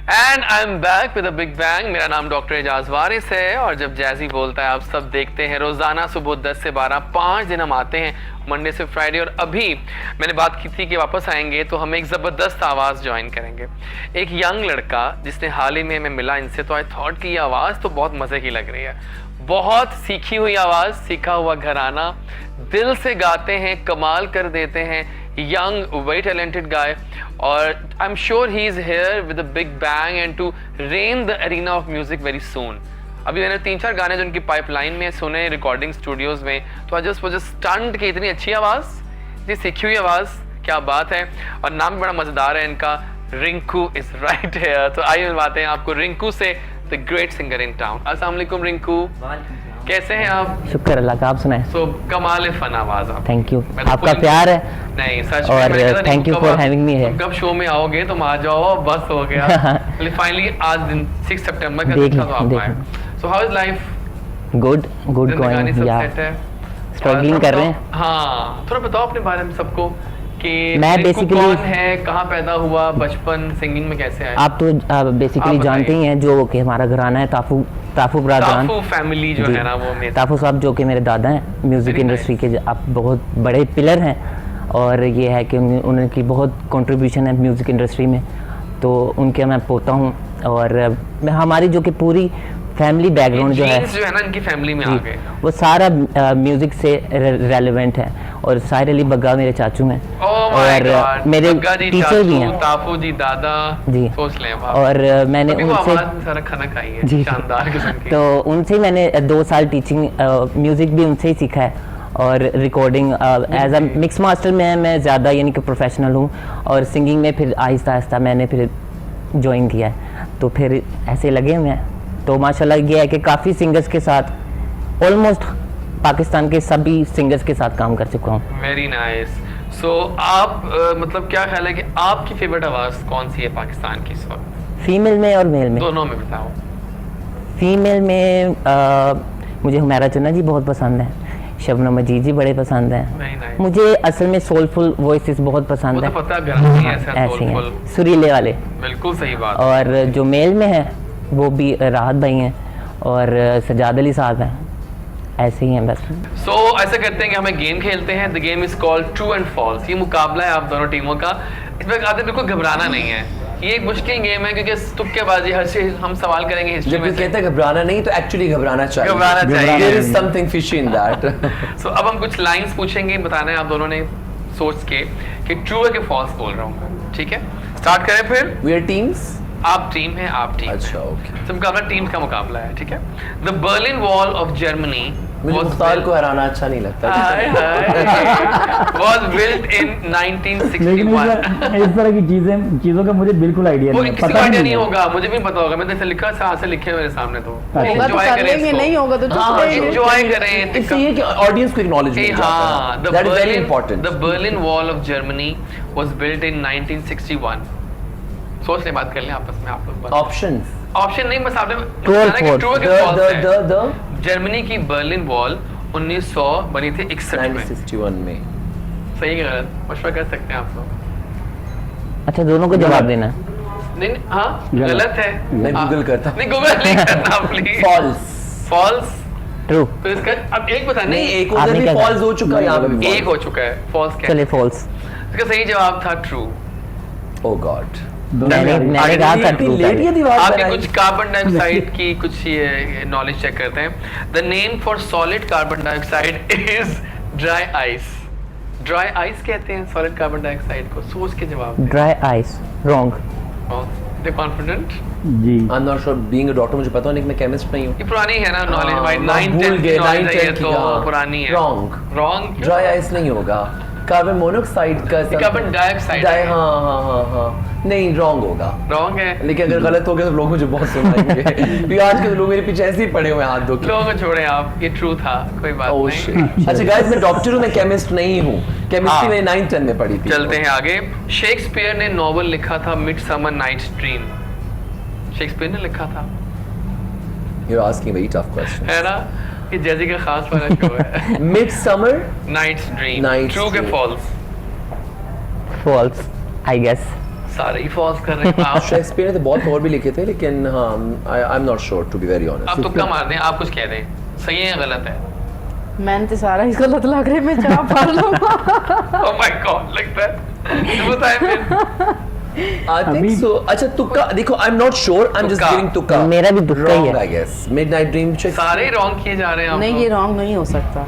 And I am back with a big bang. मेरा नाम डॉक्टर एजाज वारिस है और जब जैज़ी बोलता है आप सब देखते हैं रोजाना सुबह 10 से 12 5 दिन हम आते हैं, मंडे से फ्राइडे। और अभी मैंने बात की थी कि वापस आएंगे तो हम एक ज़बरदस्त आवाज़ ज्वाइन करेंगे, एक यंग लड़का जिसने हाल ही में मैं मिला इनसे, तो आई थॉट कि ये आवाज़ तो बहुत मज़े की लग रही है, बहुत सीखी हुई आवाज़, सीखा हुआ घराना, दिल से गाते हैं, कमाल कर देते हैं, young, very talented guy, और I'm sure he is here with a big bang and to reign the arena of music very soon. अभी मैंने 3-4 गाने जो उनकी पाइपलाइन में सुने रिकॉर्डिंग स्टूडियोज में, तो आज जस्ट स्टंट की इतनी अच्छी आवाज़, जी सीखी हुई आवाज़, क्या बात है। और नाम भी बड़ा मज़ेदार है इनका, रिंकू इज राइट हियर। तो आइए मिलवाते हैं आपको रिंकू से, the great singer in town. अस्सलाम वालेकुम रिंकू। कैसे हैं आप? शुक्र अल्लाह का, आप सुनाएं। सो कमाल फन आवाज आप। थैंक यू, मैं तो आपका फुल- प्यार है। नहीं सच में, और मैंने कहा thank you तुम for कब- having me here. तुम कब शो में आओगे तुम आ जाओ, बस हो गया। फाइनली आज दिन 6 सितंबर का देख दिन था तो आप देख आए। सो how is life? Good good जिंदगानी गोइंग सब या सेट है? स्ट्रगलिंग और कर थोड़ा रहे हैं। बताओ- हाँ थोड़ा बताओ अपने बारे में सबको कि मैं रिंकू basically- कौन है, कहाँ पैदा हुआ, बचपन सिंगिंग में कैसे आया? आप तो बेसिकली आप जानते ही हैं जो कि हमारा घराना है ताफू ब्रादरान। ताफू फैमिली जो जी। है ना वो मेरे ताफू साहब जो कि मेरे दादा हैं, म्यूज़िक Very इंडस्ट्री के आप बहुत बड़े पिलर हैं। और ये है कि उनकी बहुत कंट्रीब्यूशन है म्यूज़िक इंडस्ट्री में, तो उनके मैं पोता हूँ। और हमारी जो कि पूरी फैमिली बैकग्राउंड जो है genes जो है ना इनकी फैमिली में आ गए। वो सारा म्यूज़िक से रेलेवेंट है। और साहिर अली बग्गा मेरे चाचू हैं Oh my और God, मेरे बग्गा जी, टीचर भी चाचू, हैं ताफू जी दादा, जी। सोच लें आप। और मैंने अभी वो उनसे आवाज में सारा खाना खाई है जी शानदार किस्म की। तो उनसे ही मैंने 2 साल टीचिंग म्यूज़िक भी उनसे ही सीखा है। और recording as a mix master में मैं ज़्यादा यानी कि प्रोफेशनल हूँ। और सिंगिंग में फिर आहिस्ता आहिस्ता मैंने फिर ज्वाइन किया है, तो फिर ऐसे लगे हुए हैं। तो माशाल्लाह ये है कि काफ़ी सिंगर्स के साथ ऑलमोस्ट पाकिस्तान के सभी सिंगर्स के साथ काम कर चुका हूँ। Very nice. सो आप मतलब क्या ख्याल है कि आपकी फेवरेट आवाज कौन सी है पाकिस्तान की इस वक्त? फीमेल में और मेल में? दोनों में बताओ। फीमेल में मुझे हुमैरा चन्ना जी बहुत पसंद है, शबनम मजीद जी बड़े पसंद हैं। Very nice. मुझे असल में सोलफुल वॉइसेस बहुत वो पसंद तो है, पता गाना ऐसा ऐसे सोलफुल। हैं सुरीले वाले। बिल्कुल सही बात। और जो मेल में है वो भी राहत भाई हैं और सजाद अली साहब हैं, ऐसे ही हैं बस। सो ऐसा करते हैं कि हमें गेम खेलते हैं। The game is called true and false. ये मुकाबला है आप दोनों टीमों का। इसमें आते बिल्कुल घबराना नहीं है। ये एक मुश्किल गेम है क्योंकि तुक्केबाजी हर चीज हम सवाल करेंगे हिस्ट्री जब में कोई से। कहता है घबराना नहीं तो एक्चुअली घबराना चाहिए। घबराना चाहिए। There is something fishy in that. सो अब हम कुछ लाइंस पूछेंगे, बताना है आप दोनों ने सोच के कि ट्रू है कि फॉल्स बोल रहा हूँ। ठीक है, स्टार्ट करें फिर। We are teams. आप टीम है, आप टीम। अच्छा ओके। तो मुकाबला टीम्स का मुकाबला है। ठीक है। The Berlin wall of Germany मुझे मुख्तार को हराना अच्छा नहीं लगता। was built in लेकिन 1961। इस तरह की चीज़ों का मुझे बिल्कुल आइडिया वो नहीं है, किसी को पता आइडिया नहीं है। होगा, मुझे भी पता होगा। मैंने जैसे लिखा था, से लिखे मेरे सामने तो होगा तो enjoy कर करें लेंगे, इसको। नहीं होगा तो चुप हाँ, रहेंगे। enjoy करें। इससे ये कि ऑडियंस को एक्नॉलेज मिल जाता हाँ, है। That is very important. The Berlin Wall of Germany was built in 1961। सोच ले, बात कर लें आपस में आप लोग। Options. ऑप्शन नहीं, बस आपने True or false? ट्रू है कि The false है। the जर्मनी की बर्लिन वॉल 1900 बनी थी 61 में। 1961 में। सही है गलत? मशवरा कर सकते हैं आप लोग। अच्छा, दोनों को जवाब देना है। नहीं नहीं, हाँ गलत है। मैं हाँ, गूगल करता हूँ। नहीं गूगल नहीं करना प्लीज। False. फॉल्स। ट्रू। तो इसका अब एक बता नहीं, नहीं, एक उधर आपने भी क्या false कहा? हो चुका है, यहाँ पे भी एक हो चुका है। फॉल्स क्या चले है? फॉल्स। इसका सही जवाब था ट्रू। Oh God. मैंने कहा था ट्रू। लेट ये दीवार आपके बनाई। कुछ कार्बन डाइऑक्साइड की कुछ ये नॉलेज चेक करते हैं। The name for solid carbon dioxide is dry ice. Dry ice कहते हैं सॉलिड कार्बन डाइऑक्साइड को। सोच के जवाब दें। Dry ice wrong. They confident? जी I'm not sure. Being a doctor मुझे पता नहीं कि मैं केमिस्ट नहीं हूँ। ये पुरानी है ना नॉलेज भाई। हाँ, 9 भूल 10 गए, की नॉलेज 9, है ये 10 की, तो हाँ। पुरानी है। Wrong. रॉन्ग। ड्राई आइस नहीं होगा। कार्बन मोनोऑक्साइड का कार्बन डाइऑक्साइड हाँ हाँ हाँ हाँ नहीं रॉन्ग होगा। रॉन्ग है। लेकिन अगर गलत हो गया तो लोग मुझे बहुत सुनाएंगे। क्योंकि आज के लोग मेरे पीछे ऐसे ही पड़े हुए हैं हाथ धो के। लोगों को छोड़े आप, ये ट्रू था, कोई बात Oh नहीं। shit. अच्छा गाइस, मैं डॉक्टर हूँ, मैं केमिस्ट नहीं हूँ। केमिस्ट्री हाँ। मैंने 9 10 में पढ़ी थी। चलते हैं आगे। शेक्सपियर ने नॉवल लिखा था मिडसमर नाइट्स ड्रीम। शेक्सपियर ने लिखा था, You're asking very tough questions. है ना? ये जैसी का खास वाला शो है। Midsummer. Night's dream. Night's true के Dream. False? False I guess. सारे ही फॉल्स कर रहे हैं आप। शेक्सपियर ने तो बहुत और भी लिखे थे, लेकिन हाँ I am not sure to be very honest. आप तुक्का मार दें, आप कुछ कह दें, सही है या गलत है? मैंने तो सारा ही गलत लग रहा है, मैं जवाब पढ़ लूंगा। ओह माय गॉड, लगता है। तो बताएं फिर। आई थिंक अभी- सो। अच्छा तुक्का देखो, आई am not sure, I am just तुक्का। गिविंग तुक्का। मेरा भी तुक्का ही है। आई गेस मिडनाइट ड्रीम सारे रॉन्ग किए जा रहे हैं आप नहीं, लोग। ये रॉन्ग नहीं हो सकता।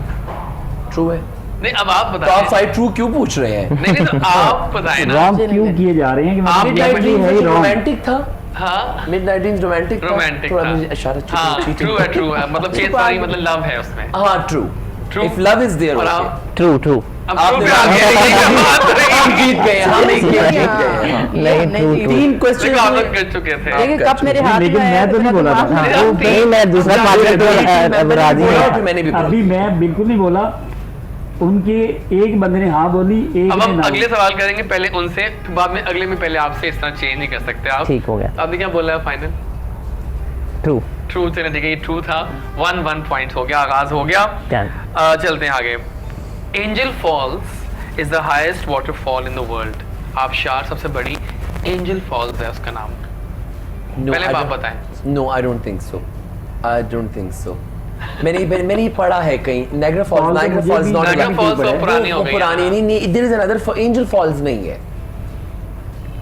ट्रू है। नहीं, अब आप तो आप बताएं। साइड ट्रू क्यों पूछ रहे हैं? नहीं नहीं, तो आप बताएं ना। रॉन्ग मुझे क्यों नहीं किए जा रहे हैं कि आप मतलब मिडनाइट ये ड्रीम है ही रॉन्ग। रोमांटिक था। हाँ, मिडनाइट ड्रीम रोमांटिक था। रोमांटिक थोड़ा था। मुझे इशारा हाँ, cheating- ट्रू है, ट्रू है। मतलब कि सॉरी, मतलब लव है उसमें। हाँ true. True. If love is there और ओके। आप? True true. अब आपने ट्रू पे आ गया, यही मैं बात रही हम जीत गए, हम एक गेम जीत गए। हाँ। नहीं, true, true. 3 क्वेश्चन देखो आप लोग कर चुके थे। देखिए कप मेरे हाथ में लेकिन है, मैं तो नहीं बोला था। हाँ, हाँ, नहीं, मैं दूसरा पार्टनर तो राजी है। फिर मैंने भी बोला। अभी मैं बिल्कुल नहीं बोला, उनके एक बंदे ने हाँ बोली, एक अब ने हम ना अगले सवाल करेंगे, पहले उनसे फिर बाद में अगले में पहले आपसे, इस तरह चेंज नहीं कर सकते आप। ठीक हो गया। आपने क्या बोला है फाइनल? ट्रू। ट्रू चलिए ठीक है, ये ट्रू था। 1 पॉइंट हो गया, आगाज हो गया। Done. चलते हैं आगे। Angel Falls is the highest waterfall in the world. आबशार सबसे बड़ी एंजल फॉल्स है उसका नाम। पहले आप बताएं। No I don't think so, I don't think so. मैंने ये पढ़ा है कहीं, Niagara Falls, Niagara Falls not Niagara Falls तो पुरानी हो गई है। पुरानी नहीं, there is another Angel Falls नहीं है।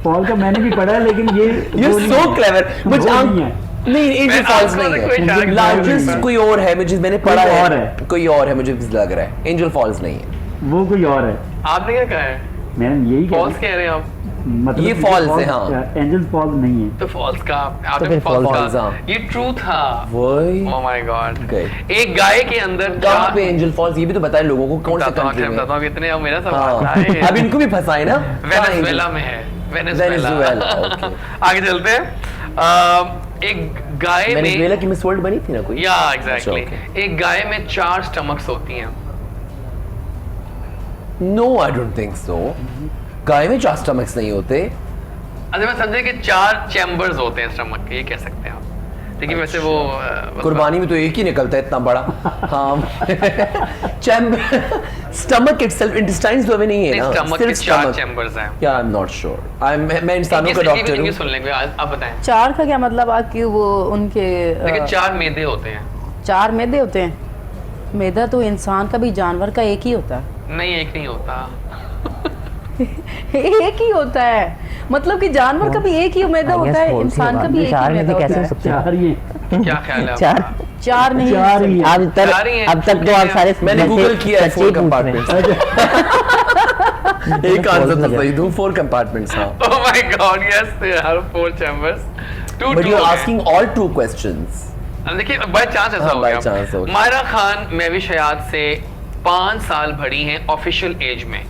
फॉल का मैंने भी पढ़ा है, लेकिन ये यू वो आर नहीं सो है। क्लेवर। वो नहीं है। नहीं, एंजल मैं फॉल्स आपको नहीं कोई इशारा है। कर लार्जेस्ट रहा हूं। कोई और है, मुझे मैंने पढ़ा कोई और है, है। कोई और है, मुझे लग रहा है एंजल फॉल्स नहीं है। वो कोई और है। आपने क्या कहा है? मैंने यही फॉल्स कहा। कह रहे हैं आप? मतलब ये false है, हाँ। एंजल फॉल्स नहीं है। तो फॉल्स का तो आपने फिर फॉल्स false, का हाँ। ये ट्रू था। वही ओह माय गॉड। गए। एक गाय के अंदर कहाँ पे एंजल फॉल्स, ये भी तो बताएं लोगों को, कौन सा कंट्री में? बताता हूँ कितने, अब मेरा सवाल हाँ, था। अब इनको भी फंसाए ना। वेनेजुएला में है। वेनेजुएला। Venezuela, okay. आगे चलते हैं। एक गाय में वेनेजुएला की मिस वर्ल्ड बनी थी ना कोई? या एग्जैक्टली अच्छा, एक गाय में 4 स्टमक्स होती हैं। No I don't think so. गाय में 4 स्टमक्स नहीं होते। अच्छा मैं समझे कि 4 चैम्बर्स होते हैं स्टमक के, ये कह सकते हैं आप। लेकिन वैसे वो कुर्बानी में तो एक ही निकलता है इतना बड़ा। हाँ चैम्बर, स्टमक इटसेल्फ, इंटेस्टाइन्स तो अभी नहीं है ना, स्टमक के सिर्फ 4 स्टमक। चैम्बर्स हैं। या आई एम नॉट श्योर। मैं इंसानों का डॉक्टर हूँ। ये सुन लेंगे, आप बताएं। 4 का क्या मतलब आपकी वो उनके देखिए 4 मैदे होते हैं। 4 मैदे होते हैं। मैदा तो इंसान का भी, जानवर का एक ही होता है। नहीं, एक नहीं होता। एक ही होता है, मतलब कि जानवर का भी एक ही मैदा होता है, इंसान का भी एक ही चार में मैदा से होता कैसे हो है। सकते हैं? 4 ये क्या ख्याल है चार आपका? 4 नहीं, 4 ही है। अब चार ही हैं। तक तो आप सारे मैंने वैसे गूगल किया है सच्चे 4 पूछ रहे हैं। कंपार्टमेंट्स। एक आंसर तो लगा। सही दूं, 4 कंपार्टमेंट्स। हाँ, Oh my God, yes, there are 4 chambers. Two but true you हो आर गए। Asking all true questions. अब देखिए बाय चांस ऐसा हाँ, हो by गया। chance हो गया। मायरा खान महविश हयात से 5 साल बड़ी हैं ऑफिशियल एज में।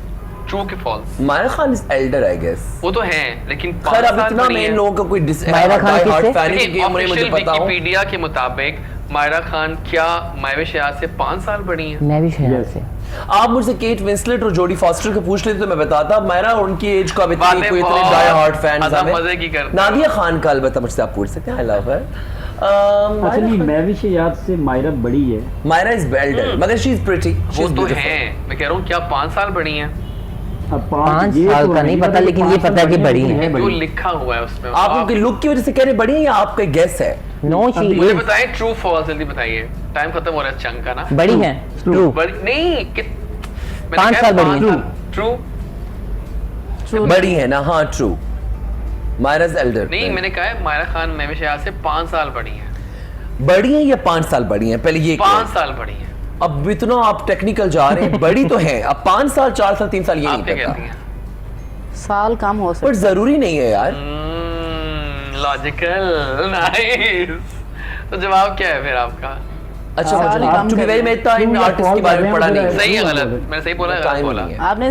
ट्रू के false? Myra Khan is elder I guess. वो तो हैं, लेकिन 5 खैर अब साल इतना बड़ी मैं हैं। इन लोगों का कोई मायरा खान किससे? देखिए मुझे ऑफिशियल पता हो। विकिपीडिया के मुताबिक मायरा खान क्या महविश हयात से 5 साल बड़ी हैं? मैं भी शहर Yes. से। आप मुझसे केट विंसलेट और जोडी फॉस्टर को पूछ लेते तो मैं बताता। मायरा और उनकी एज को अब इतनी बातें कोई इतने बहुत डाई हार्ड फैंस ज्यादा हमें। मजे की करते हैं। नादिया खान का अलबत्ता मुझसे आप पूछ सकते हैं, आई लव हर। अच्छा नहीं, मैं भी याद से मायरा बड़ी है। मायरा इज एल्डर मगर शी इज प्रिटी। वो तो हैं, मैं कह रहा हूँ क्या 5 साल बड़ी हैं? अब 5 ये साल तो का नहीं पता, मतलब लेकिन ये 5 पता है कि बड़ी है। जो लिखा हुआ है उसमें। आप उनके लुक की वजह से कह रहे बड़ी है या आपका गेस है? नो शी मुझे बताएं ट्रू फॉल्स, जल्दी बताइए, टाइम खत्म हो रहा है चंक का ना। बड़ी है। ट्रू। बड़ी नहीं 5 साल बड़ी हैं। ट्रू बड़ी है ना? हाँ ट्रू। Myra is Elder. नहीं, मैंने कहा है मायरा खान महविश हयात से 5 साल बड़ी हैं। बड़ी है या 5 साल बड़ी है? पहले ये 5 साल बड़ी हैं। अब इतना आप टेक्निकल जा रहे हैं। बड़ी तो है, अब 5 साल 4 साल 3 साल ये आप क्या नहीं कहती पता। हैं? साल कम हो पर सकता जरूरी नहीं है यार। Logical, nice. तो जवाब क्या है फिर आपका? अच्छा साल मुझे कम टू बी वेरी मैं इतना इन True आर्टिस्ट के बारे में पढ़ा नहीं। सही है गलत? मैंने सही बोला है, गलत टाइम बोला? नहीं है। है। आपने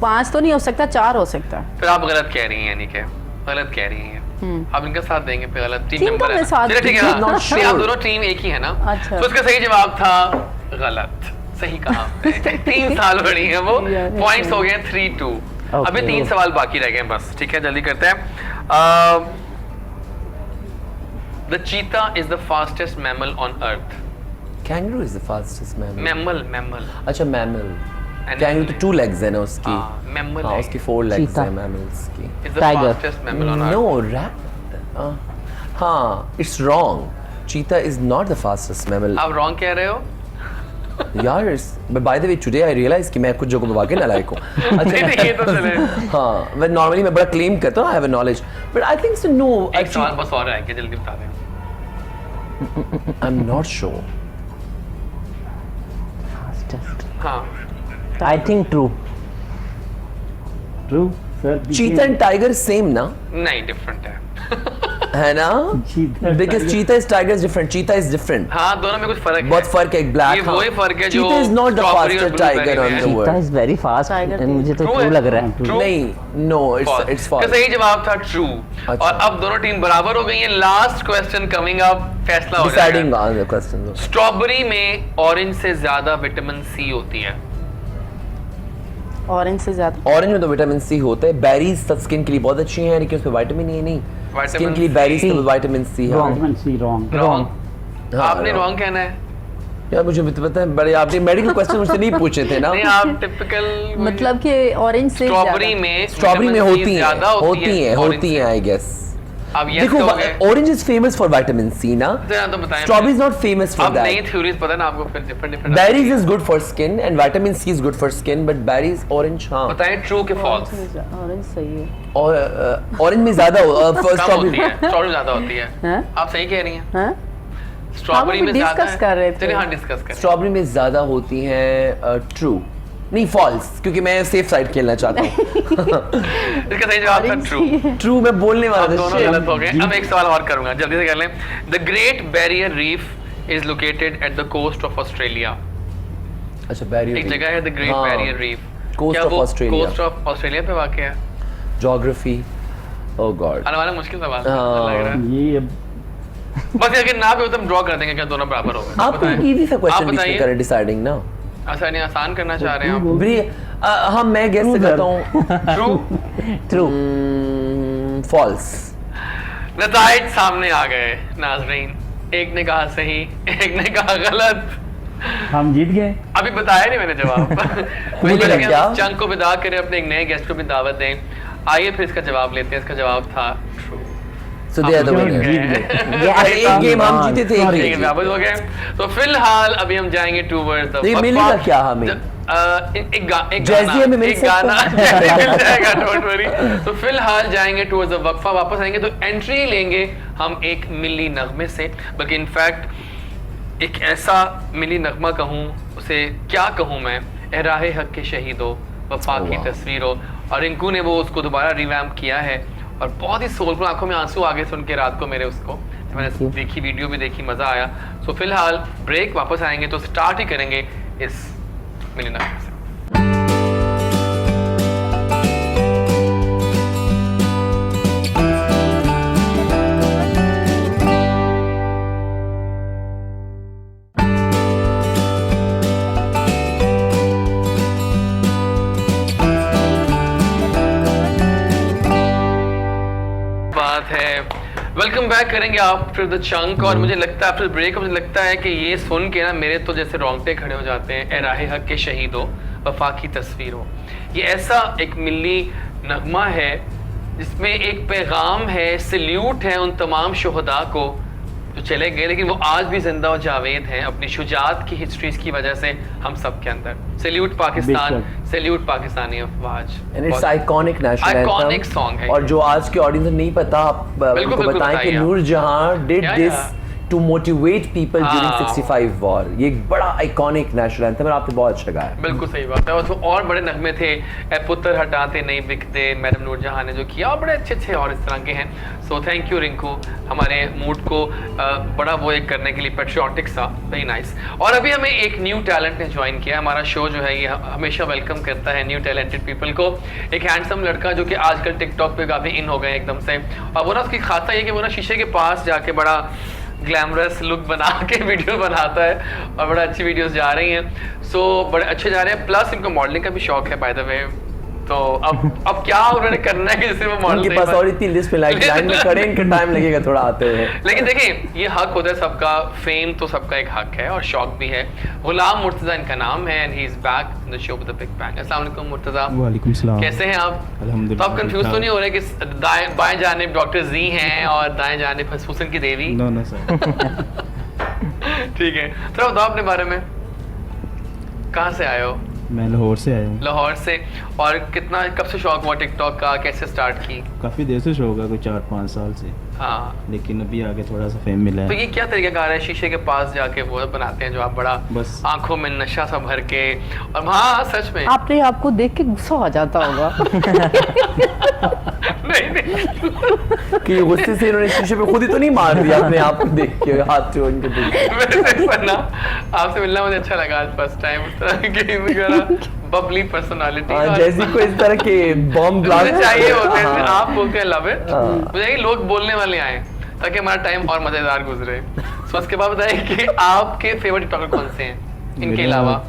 5 तो नहीं हो सकता, 4 हो सकता है। फिर आप गलत कह रही हैं, यानी कि गलत कह रही हैं। आप इनका साथ देंगे फिर गलत टीम ठीक मेंबर है, है मैं साथ चलिए ठीक है दूंगी, हाँ। not sure. नहीं, आप दोनों टीम एक ही है ना। अच्छा। तो उसका सही जवाब था गलत। सही कहा आपने। 3 साल बड़ी है वो। पॉइंट्स हो गए 3-2। Okay. अभी 3 सवाल बाकी रह गए हैं बस, ठीक है जल्दी करते हैं। द चीता is the fastest mammal on earth. Kangaroo is the fastest mammal. Mammal अच्छा मैमल। And- Kangaroo तो 2 legs है ना उसकी। मैमल हाँ उसकी 4 legs Cheetah. है mammals की। Is the Tiger. Fastest mammal on earth. No, rat. हाँ, it's wrong. Cheetah is not the fastest mammal. आप रॉन्ग कह रहे हो। यार, but by the way, today I realized कि मैं कुछ जगहों पे वाकई नालायक हूँ। नहीं, नहीं, ये तो चले। हाँ, मैं normally मैं बड़ा claim करता हूँ I have a knowledge, but I think so no. एक सवाल Actually, बस और रह गया, जल्दी बता दें। I'm not sure. हाँ I think true. True sir. Cheetah and tiger same ना? नहीं, डिफरेंट है। है ना, चीता बिकॉज चीता इज टाइगर इज डिफरेंट, चीता इज डिफरेंट, हाँ दोनों में कुछ फर्क बहुत फर्क है, ये ब्लैक, वही फर्क है जो चीता इज नॉट द strawberry और faster blue tiger berry on में द है। चीता world. Is very fast, Tiger मुझे तो True ट्रू है। लग रहा है। True? नहीं, नो False. इट्स इसका फॉल्स। सही जवाब था ट्रू। अच्छा। और अब दोनों टीम बराबर हो गई है। लास्ट क्वेश्चन कमिंग अप, फैसला हो डिसाइडिंग जाएगा। On the question. स्ट्रॉबेरी में ऑरेंज से ज्यादा विटामिन सी होती है। ऑरेंज से ज्यादा ऑरेंज में तो विटामिन सी होता है, बेरीज सब स्किन के लिए बहुत अच्छी हैं, लेकिन उसमें विटामिन ई नहीं, स्किन के लिए C. बेरीज में विटामिन सी है। Vitamin C wrong. रॉन्ग। हाँ, आपने wrong. रॉन्ग कहना है। यार मुझे भी तो पता है, बड़े आपने मेडिकल क्वेश्चन मुझसे नहीं पूछे थे ना। नहीं आप टिपिकल मतलब कि ऑरेंज से स्ट्रॉबेरी ज्यादा। में स्ट्रॉबेरी में vitamin C होती हैं, ज्यादा होती हैं आई गेस। अब ये देखो तो हो गए। Orange is famous for vitamin C ना, जरा तो बताएं। Strawberry is not famous for अब नई दैट। थ्योरीज पता है ना आपको, फिर different berries is good for skin and vitamin C is good for skin, but berries orange हाँ, बताएं ट्रू के फॉल्स। ऑरेंज सही है। और ऑरेंज में ज्यादा कम होती स्ट्रॉबेरी है, स्ट्रॉबेरी ज्यादा होती है। हैं? आप सही कह रही हैं। हैं? स्ट्रॉबेरी हम में अभी ज्यादा discuss कर रहे थे। चलिए हाँ डिस्कस करें। स्ट्रॉबेरी में ज्यादा होती हैं, ट्रू नहीं फॉल्स, क्योंकि मैं सेफ साइड खेलना चाहता हूँ। इसका सही जवाब था ट्रू। ट्रू मैं बोलने अब वाला दोनों था। गलत हो गए। अब एक सवाल और करूंगा, जल्दी से कर लें। The Great Barrier Reef is located at the coast of Australia. अच्छा बैरियर एक जगह है द ग्रेट हाँ, बैरियर रीफ। Coast क्या of वो Australia. कोस्ट ऑफ ऑस्ट्रेलिया पे वाक़ है? Geography, oh God. आने वाला मुश्किल सवाल हाँ। लग रहा है। ये अब बस अगर ना भी हो तो हम ड्रॉ कर देंगे, क्या दोनों बराबर हो गए? आप बताएं। इजी सा आप क्वेश्चन बीच में बताइए। करें डिसाइडिंग ना। अच्छा नहीं आसान करना चाह रहे हैं आप। ब्री हाँ मैं गेस True, करता हूँ ट्रू। ट्रू। फॉल्स। नताइज सामने आ गए नाजरीन, एक ने कहा सही, एक ने कहा गलत। हम जीत गए। अभी बताया नहीं मैंने जवाब। बोलिएगा क्या? चंक को विदा करें, अपने एक नए गेस्ट को भी दावत दें। आइए फिर इसका जवाब लेते हैं। इसका जवाब था true. So they are the आप विनर। जीत गए। एक गेम हम जीते थे, Sorry. एक ठीक है, game। वापस हो गए। तो फिलहाल अभी हम जाएंगे टूवर्ड्स द लेकिन मिलेगा क्या हमें? एक जैसे हमें मिल एक सकता गाना है। मिल जाएगा, डोंट वरी। तो फिलहाल जाएंगे टूवर्ड्स द वक्फा, वापस आएंगे तो एंट्री लेंगे हम एक मिली नगमे से, बल्कि इनफैक्ट एक ऐसा मिली नगमा कहूँ, उसे क्या कहूँ मैं, ए राहे हक के शहीदो वफा की वाह। तस्वीरों। और रिंकू ने वो उसको दोबारा रिवैम्प किया है और बहुत ही सोलफुल, आंखों में आंसू आ गए सुन के रात को मेरे उसको, जब मैंने देखी वीडियो भी देखी, मजा आया। सो फिलहाल ब्रेक, वापस आएंगे तो स्टार्ट ही करेंगे इस मिली नगमे से। बात है, वेलकम बैक करेंगे आफ्टर द चंक। और मुझे लगता है आफ्टर ब्रेक मुझे लगता है कि ये सुन के ना मेरे तो जैसे रोंगटे खड़े हो जाते हैं। ए राहे हक के शहीद हो वफा की तस्वीर हो, ये ऐसा एक मिली नगमा है जिसमें एक पैगाम है, सल्यूट है उन तमाम शुहदा को जो चले गए, लेकिन वो आज भी जिंदा और जावेद हैं अपनी शुजात की हिस्ट्रीज की वजह से हम सब के अंदर। सल्यूट पाकिस्तान, बेशक। सल्यूट पाकिस्तानी अफवाज। And it's iconic national Iconic song है। और जो आज के ऑडियंस को नहीं पता, आप बिल्कुल, उनको बिल्कुल बताएं कि बताइए आप। नूरजहां डिड या, दिस या। टू मोटिवेट पीपल ड्यूरिंग हाँ। 65 वॉर। ये एक बड़ा आइकॉनिक नेशनल एंथम है, आपने बहुत अच्छा गाया। बिल्कुल सही बात है। और तो और बड़े नगमे थे, ए पुत्र हटाते नहीं बिकते, मैडम नूरजहां ने जो किया, और बड़े अच्छे अच्छे और इस तरह के हैं। सो थैंक यू रिंकू, हमारे मूड को बड़ा वो एक करने के लिए, पेट्रियाटिक सा, वेरी नाइस। और अभी हमें एक न्यू टैलेंट ने ज्वाइन किया। हमारा शो जो है ये हमेशा वेलकम करता है न्यू टैलेंटेड पीपल को। एक हैंडसम लड़का जो कि आजकल टिकटॉक पे काफ़ी इन हो गए एकदम से, और वो ना उसकी खासा ये कि वो ना शीशे के पास जाके बड़ा ग्लैमरस लुक बना के वीडियो बनाता है और बड़ा अच्छी वीडियोस जा रही हैं। सो बड़े अच्छे जा रहे हैं, प्लस इनको मॉडलिंग का भी शौक है बाय द वे। तो अब क्या उन्होंने करना है कि जिससे वो मॉडल उनके पास और इतनी लिस्ट में लाइन में खड़े, इनका टाइम लगेगा थोड़ा आते हुए। लेकिन देखिए ये हक होता है सबका, फेम तो सबका एक हक है और शौक भी है। गुलाम मुर्तजा इनका नाम है and he is back in the show with the big bang. अस्सलाम वालेकुम मुर्तजा। वालेकुम सलाम। कैसे हैं आप? अल्हम्दुलिल्लाह। तो आप कंफ्यूज तो नहीं हो रहे कि दाएं बाएं जानिब डॉक्टर जी हैं और दाएं जानिब हुसैन की देवी? No no sir. ठीक है, तो बताओ अपने बारे में, कहाँ से आए हो? मैं लाहौर से आया हूँ। लाहौर से। और कितना, कब से शौक हुआ टिकटॉक का, कैसे स्टार्ट की? काफ़ी देर से शौक है, कोई 4-5 साल से, हाँ, लेकिन अभी आगे थोड़ा सा फेम मिला तो है। ये क्या तरीका कार है? शीशे के पास जाके वो बनाते हैं जो आप बड़ा बस। आंखों में नशा सा भर के, और हाँ सच में आपने आपको देख के गुस्सा आ जाता होगा। नहीं नहीं कि गुस्से से इन्होंने शीशे पे खुद ही तो नहीं मार दिया अपने आप को देख के, हाथ जोड़ के देख के। वैसे सना आपसे मिलना मुझे अच्छा लगा आज फर्स्ट टाइम, उस तरह की वगैरह बबली पर्सनालिटी। हाँ, जैसी को इस तरह के बॉम्ब ब्लास्ट चाहिए होते हैं, हाँ। आप बोलते हैं लव इट, हाँ। मुझे कि लोग बोलने वाले आए ताकि हमारा टाइम और मजेदार गुजरे। सो उसके बाद बताइए कि आपके फेवरेट टिकटॉकर कौन से हैं इनके मेरा अलावा?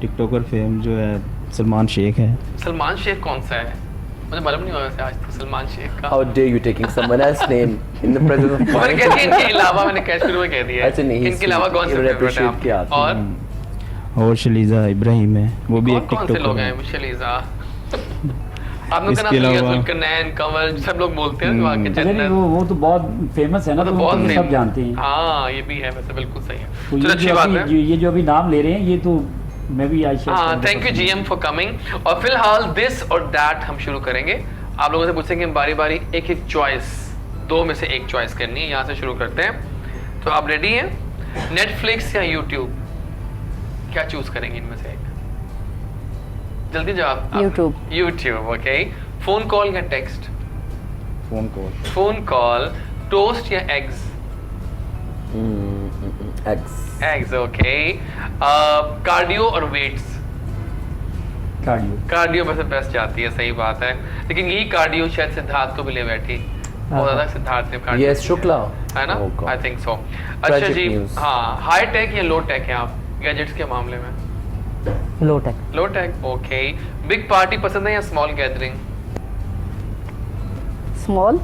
टिकटॉकर फेम जो है सलमान शेख है। सलमान शेख कौन सा है? मुझे मालूम नहीं हुआ वैसे आज तक सलमान शेख का। How dare you taking someone else's name in the presence of मैंने कह दिया इनके अलावा, मैंने कैश शुरू में कह दिया अच्छा, नहीं, इनके अलावा कौन से इन्होंने फेवरेट है appreciate किया आप? आपने। और और शलीजा इब्राहिम है, वो भी एक कौन से लोग टिकटॉकर हैं? है। शलीजा आप लोग का इसके नाम अलावा- जुल्करनैन, कंवल सब लोग बोलते हैं वहाँ के अच्छा नहीं, जन्नत। वो तो बहुत फेमस है ना, वो तो तो बहुत उनको name- सब जानते हैं। हाँ ये भी है, वैसे बिल्कुल सही है। तो चलो अच्छी जो बात अभी- है। ये जो अभी नाम ले रहे हैं, ये तो मैं भी आज हाँ thank you GM for coming. और फिलहाल दिस और दैट हम शुरू करेंगे। आप लोगों से पूछेंगे बारी बारी, एक एक चॉइस, दो में से एक चॉइस करनी है। यहाँ से शुरू करते हैं। तो आप रेडी हैं? नेटफ्लिक्स या यूट्यूब, क्या चूज करेंगे इनमें से एक? जल्दी जवाब। YouTube। YouTube, okay. Phone call या text? Phone call. Phone call. Toast या eggs? X। Eggs, okay. Cardio और वेट्स? कार्डियो। कार्डियो वैसे बेस्ट जाती है, सही बात है, लेकिन यही कार्डियो शायद सिद्धार्थ को भी ले बैठी। बहुत ज्यादा सिद्धार्थ ने कार्डियो Yes, शुक्ला। है ना? Oh God। I think so. अच्छा Tragic जी, news। हाँ हाई टेक या लो टेक है आप गैजेट्स के मामले में? लो टेक। लो टेक, ओके। बिग पार्टी पसंद है या स्मॉल गैदरिंग? स्मॉल।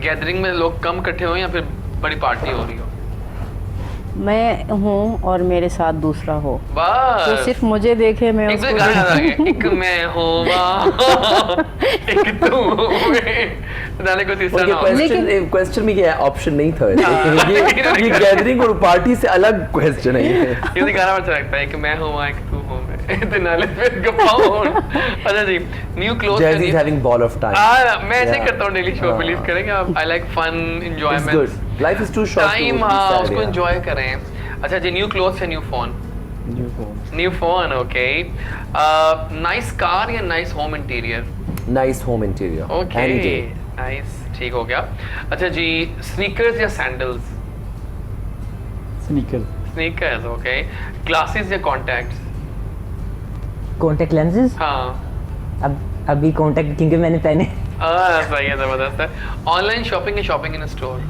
गैदरिंग में लोग कम इकट्ठे हो या फिर बड़ी पार्टी हो रही हो? मैं हूँ और मेरे साथ दूसरा हो, बस तो सिर्फ मुझे देखे मैं एक उसको गाना याद आ गया, देखूं। एक मैं हूँ एक तू डाले को तीसरा उनके नाम। क्वेश्चन में क्या ऑप्शन नहीं था हाँ। ये गैदरिंग और पार्टी से अलग क्वेश्चन है ये। ये गाना अच्छा लगता है, एक मैं हूँ एक तू हूँ मैं नाले पे गप्पाओं। अच्छा जी, new cloth Jazzy is having ball of time। मैं ऐसे Yeah। करता हूँ डेली शो, हाँ। बिलीव करेंगे आप? I like fun It's enjoyment good। Life is too short to time, be हाँ sad, उसको yeah। एंजॉय करें। अच्छा जी, न्यू क्लोथ या new phone? New phone. New phone, okay. Nice car या nice home interior? Nice home interior। Okay Any day। Nice, ठीक हो गया। अच्छा जी, स्नीकर्स या sandals? Sneaker. Sneakers, okay. Glasses या कॉन्टैक्ट्स? Contact lenses. हाँ अब अभी कॉन्टेक्ट क्योंकि मैंने पहने। सही है, जबरदस्त है। ऑनलाइन शॉपिंग या शॉपिंग इन स्टोर?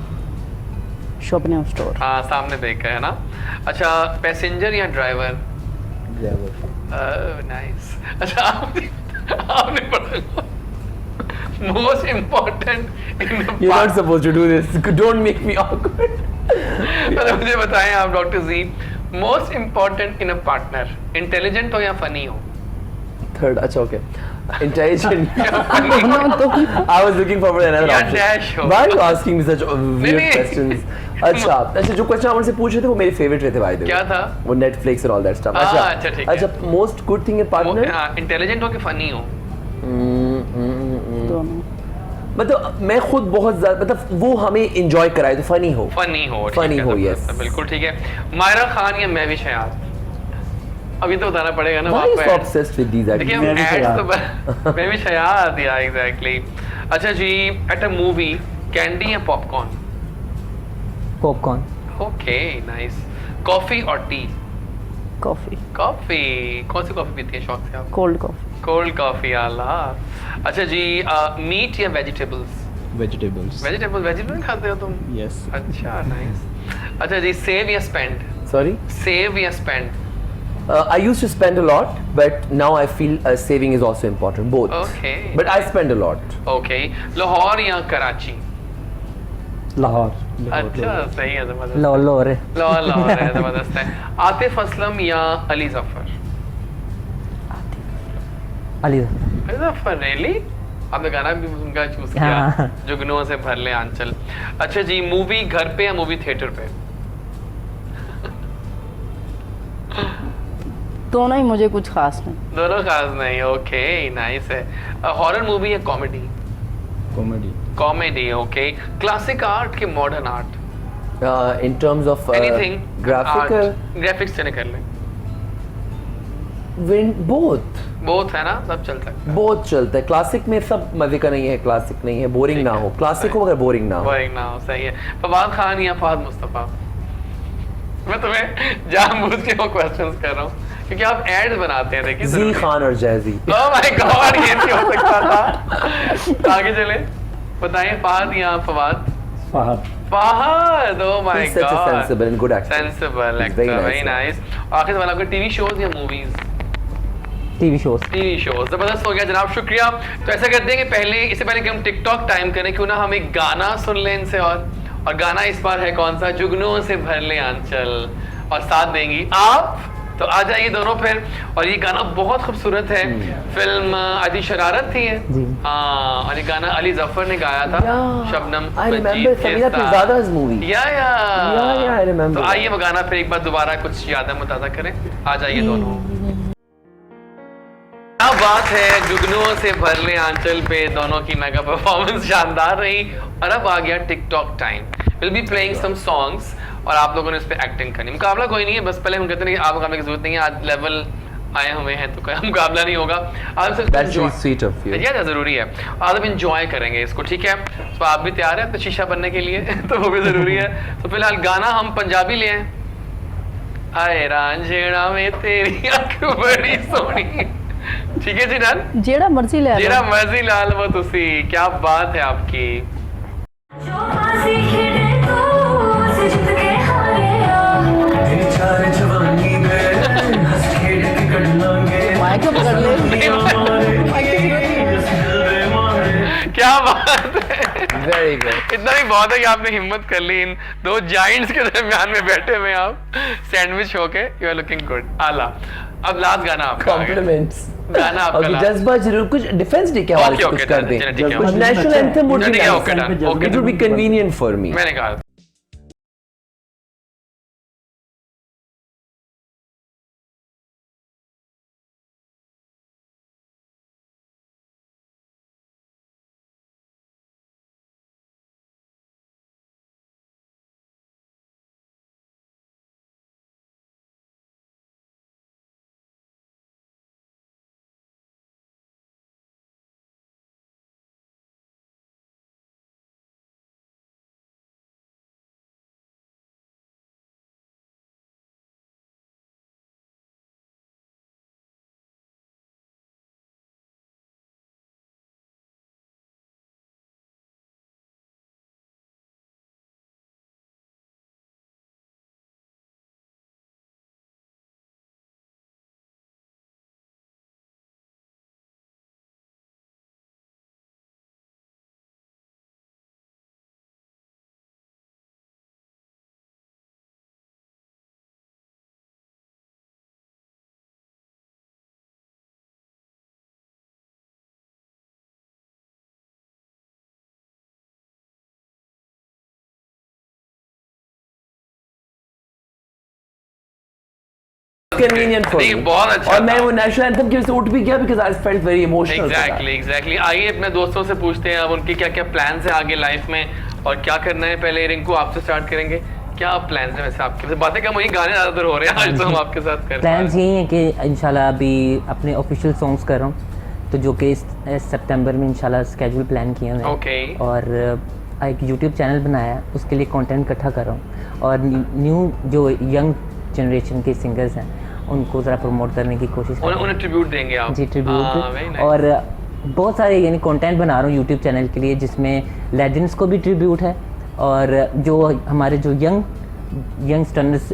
Shopping store. हाँ सामने देख है ना। अच्छा, पैसेंजर या ड्राइवर? नाइस। अच्छा आपने पढ़ा most important in You're not supposed to do this। Don't make me awkward। मतलब मुझे बताएं आप doctor ji, most important in a partner, intelligent हो या फनी हो? Third, अच्छा okay। Intelligent। दोनों तो I was looking forward to another या option। dash हो। Why are you asking me such weird नहीं। questions? अच्छा जो क्वेश्चन आप मुझसे पूछ रहे थे वो मेरे फेवरेट रहते भाई। क्या था? वो Netflix और all that stuff। अच्छा, ठीक है। अच्छा most good thing in partner। हाँ, इंटेलिजेंट हो कि फनी हो? दोनों। मतलब मैं खुद बहुत ज्यादा, मतलब वो हमें एंजॉय कराए तो फनी हो। फनी हो, ठीक Funny है, हो, जबरदस्त yes। है, बिल्कुल ठीक है। मायरा खान या महविश हयात? अभी तो बताना पड़ेगा ना। Why are वहाँ you पे so ads- obsessed with these देखिए actors? हम महविश एड्स हयात। तो महविश हयात, या एग्जैक्टली। अच्छा जी, एट अ मूवी कैंडी या popcorn? Popcorn. Okay nice. Coffee और टी? कॉफी। कॉफी। कौन सी कॉफी पीती है शौक से आप? Cold coffee. कोल्ड कॉफी, आला। अच्छा जी, मीट या वेजिटेबल्स? वेजिटेबल्स। वेजिटेबल खाते हो तुम? यस। अच्छा नाइस। अच्छा जी, सेव या स्पेंड? Sorry। सेव या spend? I used to spend a lot, but now I feel saving is also important. Both। Okay। But I spend a lot। Okay. Lahore या कराची? लाहौर। अच्छा सही है, जबरदस्त। लाहौर है। लाहौर है, जबरदस्त है। आतिफ असलम या अली जफर? अली। अली जफर, रियली? आपने गाना भी उनका चूज किया, हाँ। जुगनुओं से भर ले आंचल। अच्छा जी, मूवी घर पे या मूवी थिएटर पे? दोनों ही मुझे कुछ खास नहीं। दोनों खास नहीं, ओके नाइस है। हॉरर मूवी या comedy? Comedy. Comedy, okay. Classic art के modern art? In terms of anything graphic graphics से कर लें। both। बहुत है ना, सब चल सकता है। बहुत चलता है। क्लासिक में सब मजे का नहीं है, क्लासिक नहीं है, बोरिंग ना हो, क्लासिक हो मगर बोरिंग ना हो। बोरिंग ना हो, सही है। फवाद खान या फहद मुस्तफा? मैं तुम्हें जानबूझ के वो क्वेश्चंस कर रहा हूँ क्योंकि आप एड्स बनाते हैं, देखिए। जी खान और जैजी। ओह माय गॉड, ये नहीं हो सकता था। आगे चले, बताइए फहद या Fawad? Fahad. Fahad, oh my He's such a god, sensible and good actor. Sensible He's actor, very nice very guy. Nice. आखिर सवाल आपका, टीवी शोज या movies? TV shows. TV shows, जबरदस्त हो गया जनाब, शुक्रिया। तो ऐसा करते हैं कि पहले, इससे पहले कि हम टिकटॉक टाइम करें, क्यों ना हम एक गाना सुन लें इनसे। और गाना इस बार है कौन सा? जुगनुओं से भर ले आंचल, और साथ देंगी आप। तो आ जाइए दोनों फिर। और ये गाना बहुत खूबसूरत है, फिल्म आदि शरारत थी ये। जी। हाँ, और ये गाना अली जफर ने गाया था। Yeah, शबनम I remember मजीद के Samira साथ। Pirzada's movie. Yeah, I remember तो that. आइए वो गाना फिर एक बार दोबारा कुछ यादें मुताजा करें। आ जाइए दोनों। क्या बात है, जुगनुओं से भर ले आंचल पे दोनों की मेगा परफॉर्मेंस शानदार रही। और अब आ गया TikTok time. Will be playing some songs और आप लोगों ने इस पे एक्टिंग करनी। मुकाबला कोई नहीं है, बस पहले हम कहते हैं कि आप मुकाबले की जरूरत नहीं है, आज लेवल आए हुए हैं तो कोई मुकाबला नहीं होगा। आप सिर्फ That's really sweet of you. या जरूरी है, आज हम इंजॉय करेंगे इसको, ठीक है? तो आप भी तैयार हैं अपने शीशा बनने के लिए? तो वो भी जरूरी है। तो फिलहाल गाना हम पंजाबी ले आए। आए रांझेड़ा में तेरी अख बड़ी सोहनी। ठीक है जी, डन? जेड़ा मर्जी ले जेड़ा लो। मर्जी लाल वो तुसी। क्या बात है आपकी। माइक को पकड़ ले। माइक की जरूरत नहीं है। क्या बात है। Very good. इतना भी बहुत है कि आपने हिम्मत कर ली इन दो जाइंट्स के दरमियान में बैठे हुए आप सैंडविच होके। You are looking good. आला। अब लास्ट गाना आपका आ गया। Compliments. गाना आपका Okay, last। जज्बा जरूर कुछ डिफेंस डे के हवाले से Okay, कुछ okay, कर चलो, दें। चलो, ठीक है। कुछ नेशनल एंथम वुड बी ठीक है, nice. okay, done, okay, It would be convenient for me. मैंने कहा। Convenient for नहीं, me. बहुत अच्छा और मैं था। वो नेशनल एंथम की वजह से उठ भी गया because I felt very emotional. for that. Exactly. आइए अपने दोस्तों से पूछते हैं अब उनके क्या क्या प्लान्स हैं आगे लाइफ में और क्या करना है। पहले रिंकू आपसे स्टार्ट करेंगे। क्या प्लान्स हैं वैसे आपके? बातें कम हुई, गाने ज्यादातर हो रहे हैं आज तो हम आपके साथ कर रहे प्लान्स यही है कि इंशाल्लाह अभी अपने ऑफिशियल सॉन्ग्स कर रहा हूँ, तो जो कि इस सितंबर में इंशाल्लाह स्केड्यूल प्लान किया हुआ है। Okay. और एक यूट्यूब चैनल बनाया है, उसके लिए कंटेंट इकट्ठा कर रहा हूँ और न्यू जो यंग जनरेशन के सिंगर्स हैं उनको ज़रा प्रमोट करने की कोशिश कर रहा हूँ। उन्हें ट्रिब्यूट देंगे आप? जी, हाँ, very ट्रिब्यूट। nice. और बहुत सारे यानी कंटेंट बना रहा हूँ यूट्यूब चैनल के लिए, जिसमें लेजेंड्स को भी ट्रिब्यूट है और जो हमारे जो यंगस्टर्स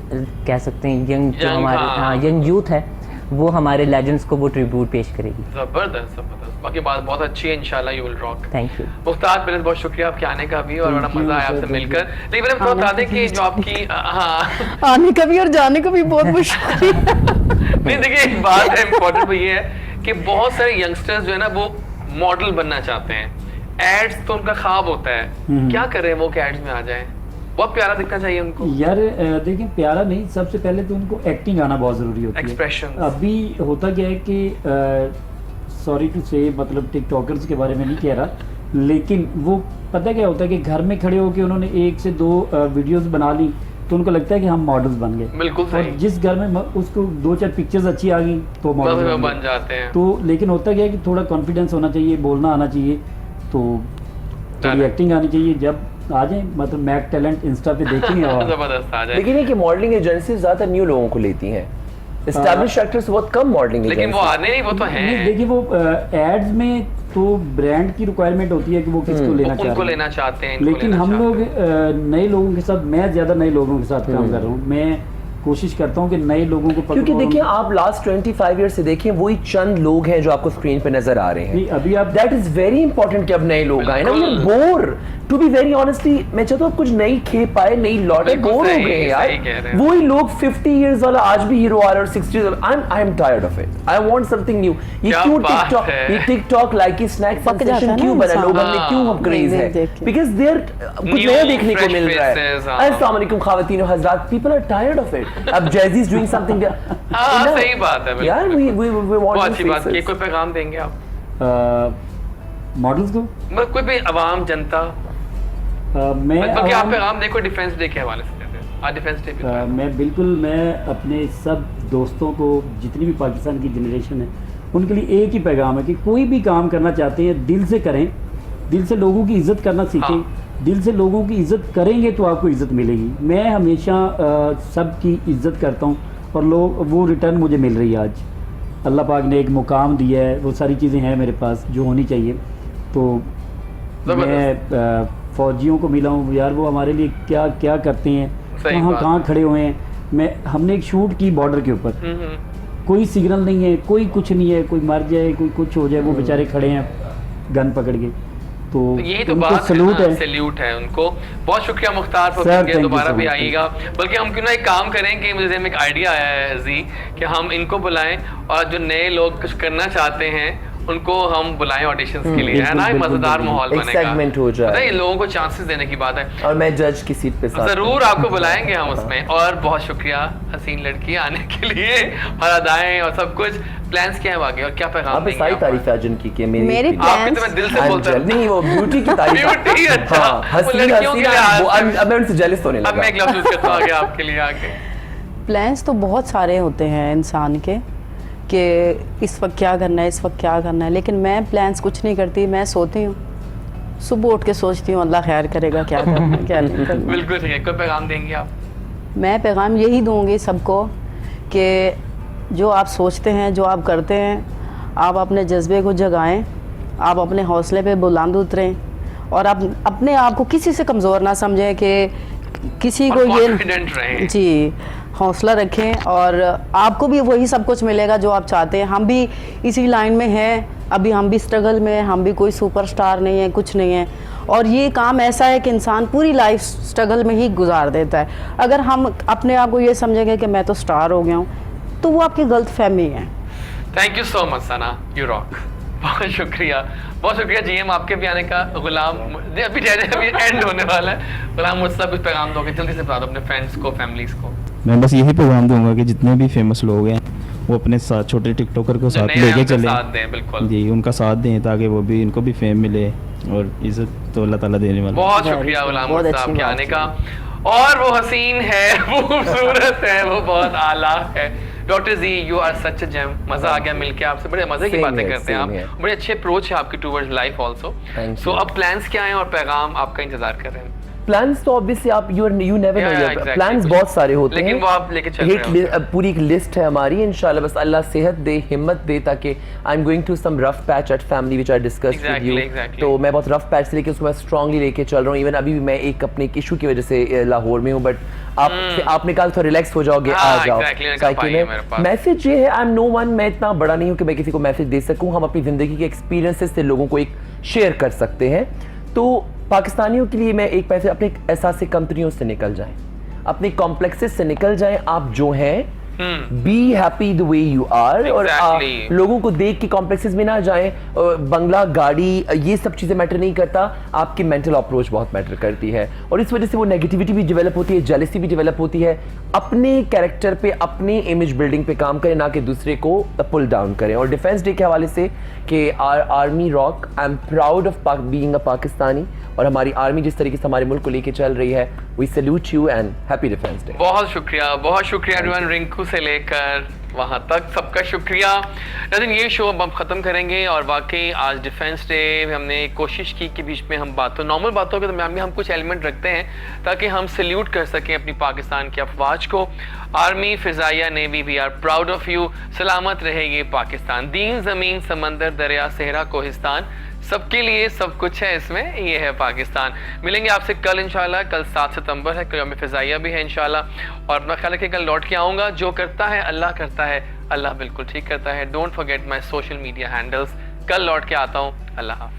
कह सकते हैं, जो हमारे हाँ। यंग यूथ है, वो हमारे लेजेंड्स को वो ट्रिब्यूट पेश करेगी। जबरदस्त। बाकी बात बहुत अच्छी है, इंशाल्लाह you will rock. Thank you. Mukhtar, पहले बहुत शुक्रिया आपके आने का भी और बड़ा मजा आया आपसे मिलकर। लेकिन मैंने आपको बता दें कि जो आपकी हाँ आने का भी और जाने का भी बहुत मुश्किल। नहीं, देखिए एक बात है इम्पोर्टेंट, वो ये है कि बहुत सारे यंगस्टर्स जो है ना वो मॉडल बनना चाहते हैं। एड्स तो उनका ख्वाब होता है, क्या कर रहे हैं वो कि एड्स में आ जाएं? बहुत प्यारा दिखना चाहिए उनको। यार देखिए, प्यारा नहीं, सबसे पहले तो उनको एक्टिंग आना बहुत ज़रूरी होती है। Expressions। अभी होता क्या है कि सॉरी टू से, मतलब टिकटॉकर्स के बारे में नहीं कह रहा, लेकिन वो पता क्या होता है कि घर में खड़े होकर उन्होंने 1 से 2 वीडियोस बना ली, तो उनको लगता है कि हम मॉडल्स बन गए। बिल्कुल और सही। जिस घर में उसको 2-4 पिक्चर्स अच्छी आ गई तो बस मॉडल वो बन जाते हैं। तो लेकिन होता क्या है कि थोड़ा कॉन्फिडेंस होना चाहिए, बोलना आना चाहिए, तो थोड़ी Correct. एक्टिंग आनी चाहिए। जब आ जाए मतलब मैक टैलेंट इंस्टा पे देखेंगे और जबरदस्त आ जाए। लेकिन ये कि मॉडलिंग एजेंसी ज्यादा न्यू लोगों को लेती हैं, एस्टैब्लिश एक्टर्स बहुत कम मॉडलिंग लेकिन वो आने नहीं, वो तो नहीं, हैं, देखिए वो एड्स में तो ब्रांड की रिक्वायरमेंट होती है कि वो किसको लेना चाहते उनको हैं। लेना चाहते हैं, इनको लेकिन लेना हम चाहते लोग हैं। नए लोगों के साथ, मैं ज्यादा नए लोगों के साथ काम कर रहा हूँ। मैं कोशिश करता हूँ कि नए लोगों को क्योंकि देखिए आप लास्ट 25 ईयर से देखें वही चंद लोग हैं जो आपको स्क्रीन पे नजर आ रहे हैं। नहीं, अभी आप दैट इज वेरी इंपॉर्टेंट कि अब नए लोग आए ना, we are bore to be very honestly. मैं चाहता हूँ कुछ नई खेप आए, नई लौटे, बिल्कुल बोर हो सही, गए हैं सही कह यार। रहे हैं। वही लोग 50 इयर्स वाला आज भी हीरो आ रहा है और 60 वाला, I am tired of it, I want something new. ये क्या क्यों बात टिकटॉक, है। ये टिकटॉक लाइक स्नैक पक जाता है सेंसेशन ना क्यों बना, इंसान। लोग हमने क्यों हम क्रेज नहीं, है? देख के। बिकॉज़ देयर कुछ New, नया देखने को fresh मिल रहा है। faces, हाँ। अस्सलाम वालेकुम ख़वातीन और हज़रात, people are tired of it. अब जैज़ी इज डूइंग समथिंग, हाँ, सही बात है, बिल्कुल, यार वी बहुत वांट अच्छी बात की। कोई पैगाम देंगे आप मॉडल्स को मतलब कोई भी आवाम जनता, मैं बल्कि आप आवाम- पैगाम देखो डिफेंस डे के हवाले से देते हैं। आज डिफेंस डे भी था। मैं अपने सब दोस्तों को, जितनी भी पाकिस्तान की जनरेशन है, उनके लिए एक ही पैगाम है कि कोई भी काम करना चाहते हैं दिल से करें, दिल से लोगों की इज्जत करना सीखें। हाँ। दिल से लोगों की इज्जत करेंगे तो आपको इज्जत मिलेगी। मैं हमेशा सबकी इज्जत करता हूँ और लोग वो रिटर्न मुझे मिल रही है। आज अल्लाह पाक ने एक मुकाम दिया है, वो सारी चीज़ें हैं मेरे पास जो होनी चाहिए। तो मैं फौजियों को मिला हूँ यार, वो हमारे लिए क्या क्या करते हैं, सही कहाँ बात। कहाँ खड़े हुए हैं। हमने एक शूट की बॉर्डर के ऊपर, कोई सिग्नल नहीं है, कोई कुछ नहीं है, कोई मर जाए, कोई कुछ हो जाए, वो बेचारे खड़े हैं गन पकड़ के। तो यही तो उनको बात सलूट है, है। सैल्यूट है उनको। बहुत शुक्रिया मुख्तार Sir, फकीर, thank you दोबारा so भी much. आइएगा। बल्कि हम क्यों ना एक काम करें कि मुझे एक आइडिया आया है जी कि हम इनको बुलाएं और जो नए लोग कुछ करना चाहते हैं उनको हम बुलाएं ऑडिशंस के लिए, है ना? बिल्कुल, मजेदार बिल्कुल, माहौल एक बनेगा, segment हो जाए। पता है, लोगों को चांसेस देने की बात है। और मैं जज की सीट पे साथ जरूर आपको बुलाएंगे हम उसमें। और बहुत शुक्रिया हसीन लड़की आने के लिए और अदाएं और सब कुछ। प्लान्स क्या है आगे और क्या पैगाम आपने देंगे सारी आप? तारीफ अर्जुन की कि मेरी आपके तो मैं दिल से बोलता हूँ। नहीं वो ब्यूटी की तारीफ। Beauty, अच्छा। हाँ, वो हसीन लड़कियों के हसीन, लिहाज से। अब मैं उनसे जेलस होने अब लगा। मैं एक लफ्ज यूज करता हूँ आगे आपके लिए आगे। प्लान्स तो बहुत सारे होते हैं इंसान के कि इस वक्त क्या करना है, इस वक्त क्या करना है, लेकिन मैं प्लान्स कुछ नहीं करती। मैं सोती हूँ, सुबह उठ के सोचती हूँ अल्लाह खैर करेगा, क्या करना है, क्या नहीं करना। बिल्कुल ठीक है। कोई पैगाम देंगे आप? मैं पैगाम यही दूंगी सबको कि जो आप सोचते हैं, जो आप करते हैं, आप अपने जज्बे को जगाएं, आप अपने हौसले पे बुलंद उतरें और आप अपने आप को किसी से कमज़ोर ना समझें कि किसी को और ये confident रहें। जी हौसला रखें और आपको भी वही सब कुछ मिलेगा जो आप चाहते हैं। हम भी इसी लाइन में हैं, अभी हम भी स्ट्रगल में हैं, हम भी कोई सुपरस्टार नहीं है, कुछ नहीं है। और ये काम ऐसा है कि इंसान पूरी लाइफ स्ट्रगल में ही गुजार देता है। अगर हम अपने आप को ये समझेंगे कि मैं तो स्टार हो गया हूँ, तो वो आपकी गलत फहमी है। Thank you so much Sana, you rock. बहुत शुक्रिया जीएम आपके भी आने का। गुलाम अभी एंड होने वाला है। गुलाम मुझसे कुछ पैगाम दोगे जल्दी से बता दो अपने फ्रेंड्स को, फैमिलीज को। मैं बस यही पैगाम दूंगा कि जितने भी फेमस लोग हैं वो अपने साथ छोटे टिकटॉकर को साथ नए लेके उनका चले, साथ दें, बिल्कुल। जी उनका साथ दें ताकि वो भी, इनको भी फेम मिले और इज्जत तो अल्लाह ताला देने वाला है। बहुत Very शुक्रिया good, गुलाम बहुत मुर्तज़ा अच्छी आपके बात आने है। का। और वो हसीन है, वो खूबसूरत है, वो बहुत आला है। Doctor ji, you are such a gem. मजा आ गया मिलके आपसे, बड़े मजे की Same बातें here, करते हैं same here. आप। बड़े अच्छे अप्रोच है आपकी towards life also. Thank so you. अब प्लान्स क्या हैं और पैगाम आपका इंतजार कर रहे हैं? प्लान्स तो ऑब्वियसली आप you never Yeah, no, yeah, exactly. Plans बहुत सारे होते हैं, लेकिन वो आप लेके चल रहे हो। पूरी एक लिस्ट है हमारी। इंशाल्लाह बस अल्लाह सेहत दे, हिम्मत दे, ताकि I am going to some rough patch at family which I discussed with Exactly, you. exactly. तो मैं बहुत रफ पैच से लेके उसको मैं स्ट्रांगली लेके चल रहा हूँ। इवन अभी भी मैं एक अपने एक इशू की वजह से लाहौर में हूँ, बट आपने कहा थोड़ा रिलैक्स हो जाओगे, हाँ, आ जाओ exactly, मैंने कहा साइकिल भाई है मेरे में। पास। मैसेज ये है, आई एम नो वन, मैं इतना बड़ा नहीं हूँ कि मैं किसी को मैसेज दे सकूँ। हम अपनी ज़िंदगी के एक्सपीरियंसेस से लोगों को एक शेयर कर सकते हैं। तो पाकिस्तानियों के लिए मैं एक पैसे अपने एहसास कंपनियों से निकल जाएं, अपने कॉम्प्लेक्सेस से निकल जाएं। आप जो हैं be happy the way you are, और Exactly. लोगों को देख के कॉम्प्लेक्सेस में ना जाएं। बंगला, गाड़ी, ये सब चीजें मैटर नहीं करता, आपकी मेंटल अप्रोच बहुत मैटर करती है, और इस वजह से वो नेगेटिविटी भी डेवलप होती है, जेलसी भी डेवलप होती है। अपने कैरेक्टर पे, अपने इमेज बिल्डिंग पे काम करें, ना कि दूसरे को पुल डाउन करें। और डिफेंस डे के हवाले से कि army rock, I am proud of being a Pakistani, और हमारी आर्मी जिस तरीके से हमारे मुल्क को लेके चल रही है, we salute you and happy defence day. बहुत शुक्रिया एवरीवन, रिंकू से लेकर वहाँ तक सबका शुक्रिया। लेकिन ये शो अब हम ख़त्म करेंगे, और वाकई आज डिफेंस डे हमने कोशिश की कि बीच में हम नॉर्मल बातों के दरमियान भी हम कुछ एलिमेंट रखते हैं ताकि हम सल्यूट कर सकें अपनी पाकिस्तान की अफवाज को। आर्मी, फिजाइया, navy, we are proud of you. सलामत रहे ये पाकिस्तान, दीन, ज़मीन, समंदर, दरिया, सहरा, कोहिस्तान, सबके लिए सब कुछ है इसमें, ये है पाकिस्तान। मिलेंगे आपसे कल इंशाल्लाह। कल 7 सितंबर है, कल यौम फिजाइया भी है इंशाल्लाह। और अपना ख्याल रखिए, कल लौट के आऊँगा। जो करता है अल्लाह करता है, अल्लाह बिल्कुल ठीक करता है। Don't forget my social media handles. कल लौट के आता हूँ। अल्लाह हाफ़िज़।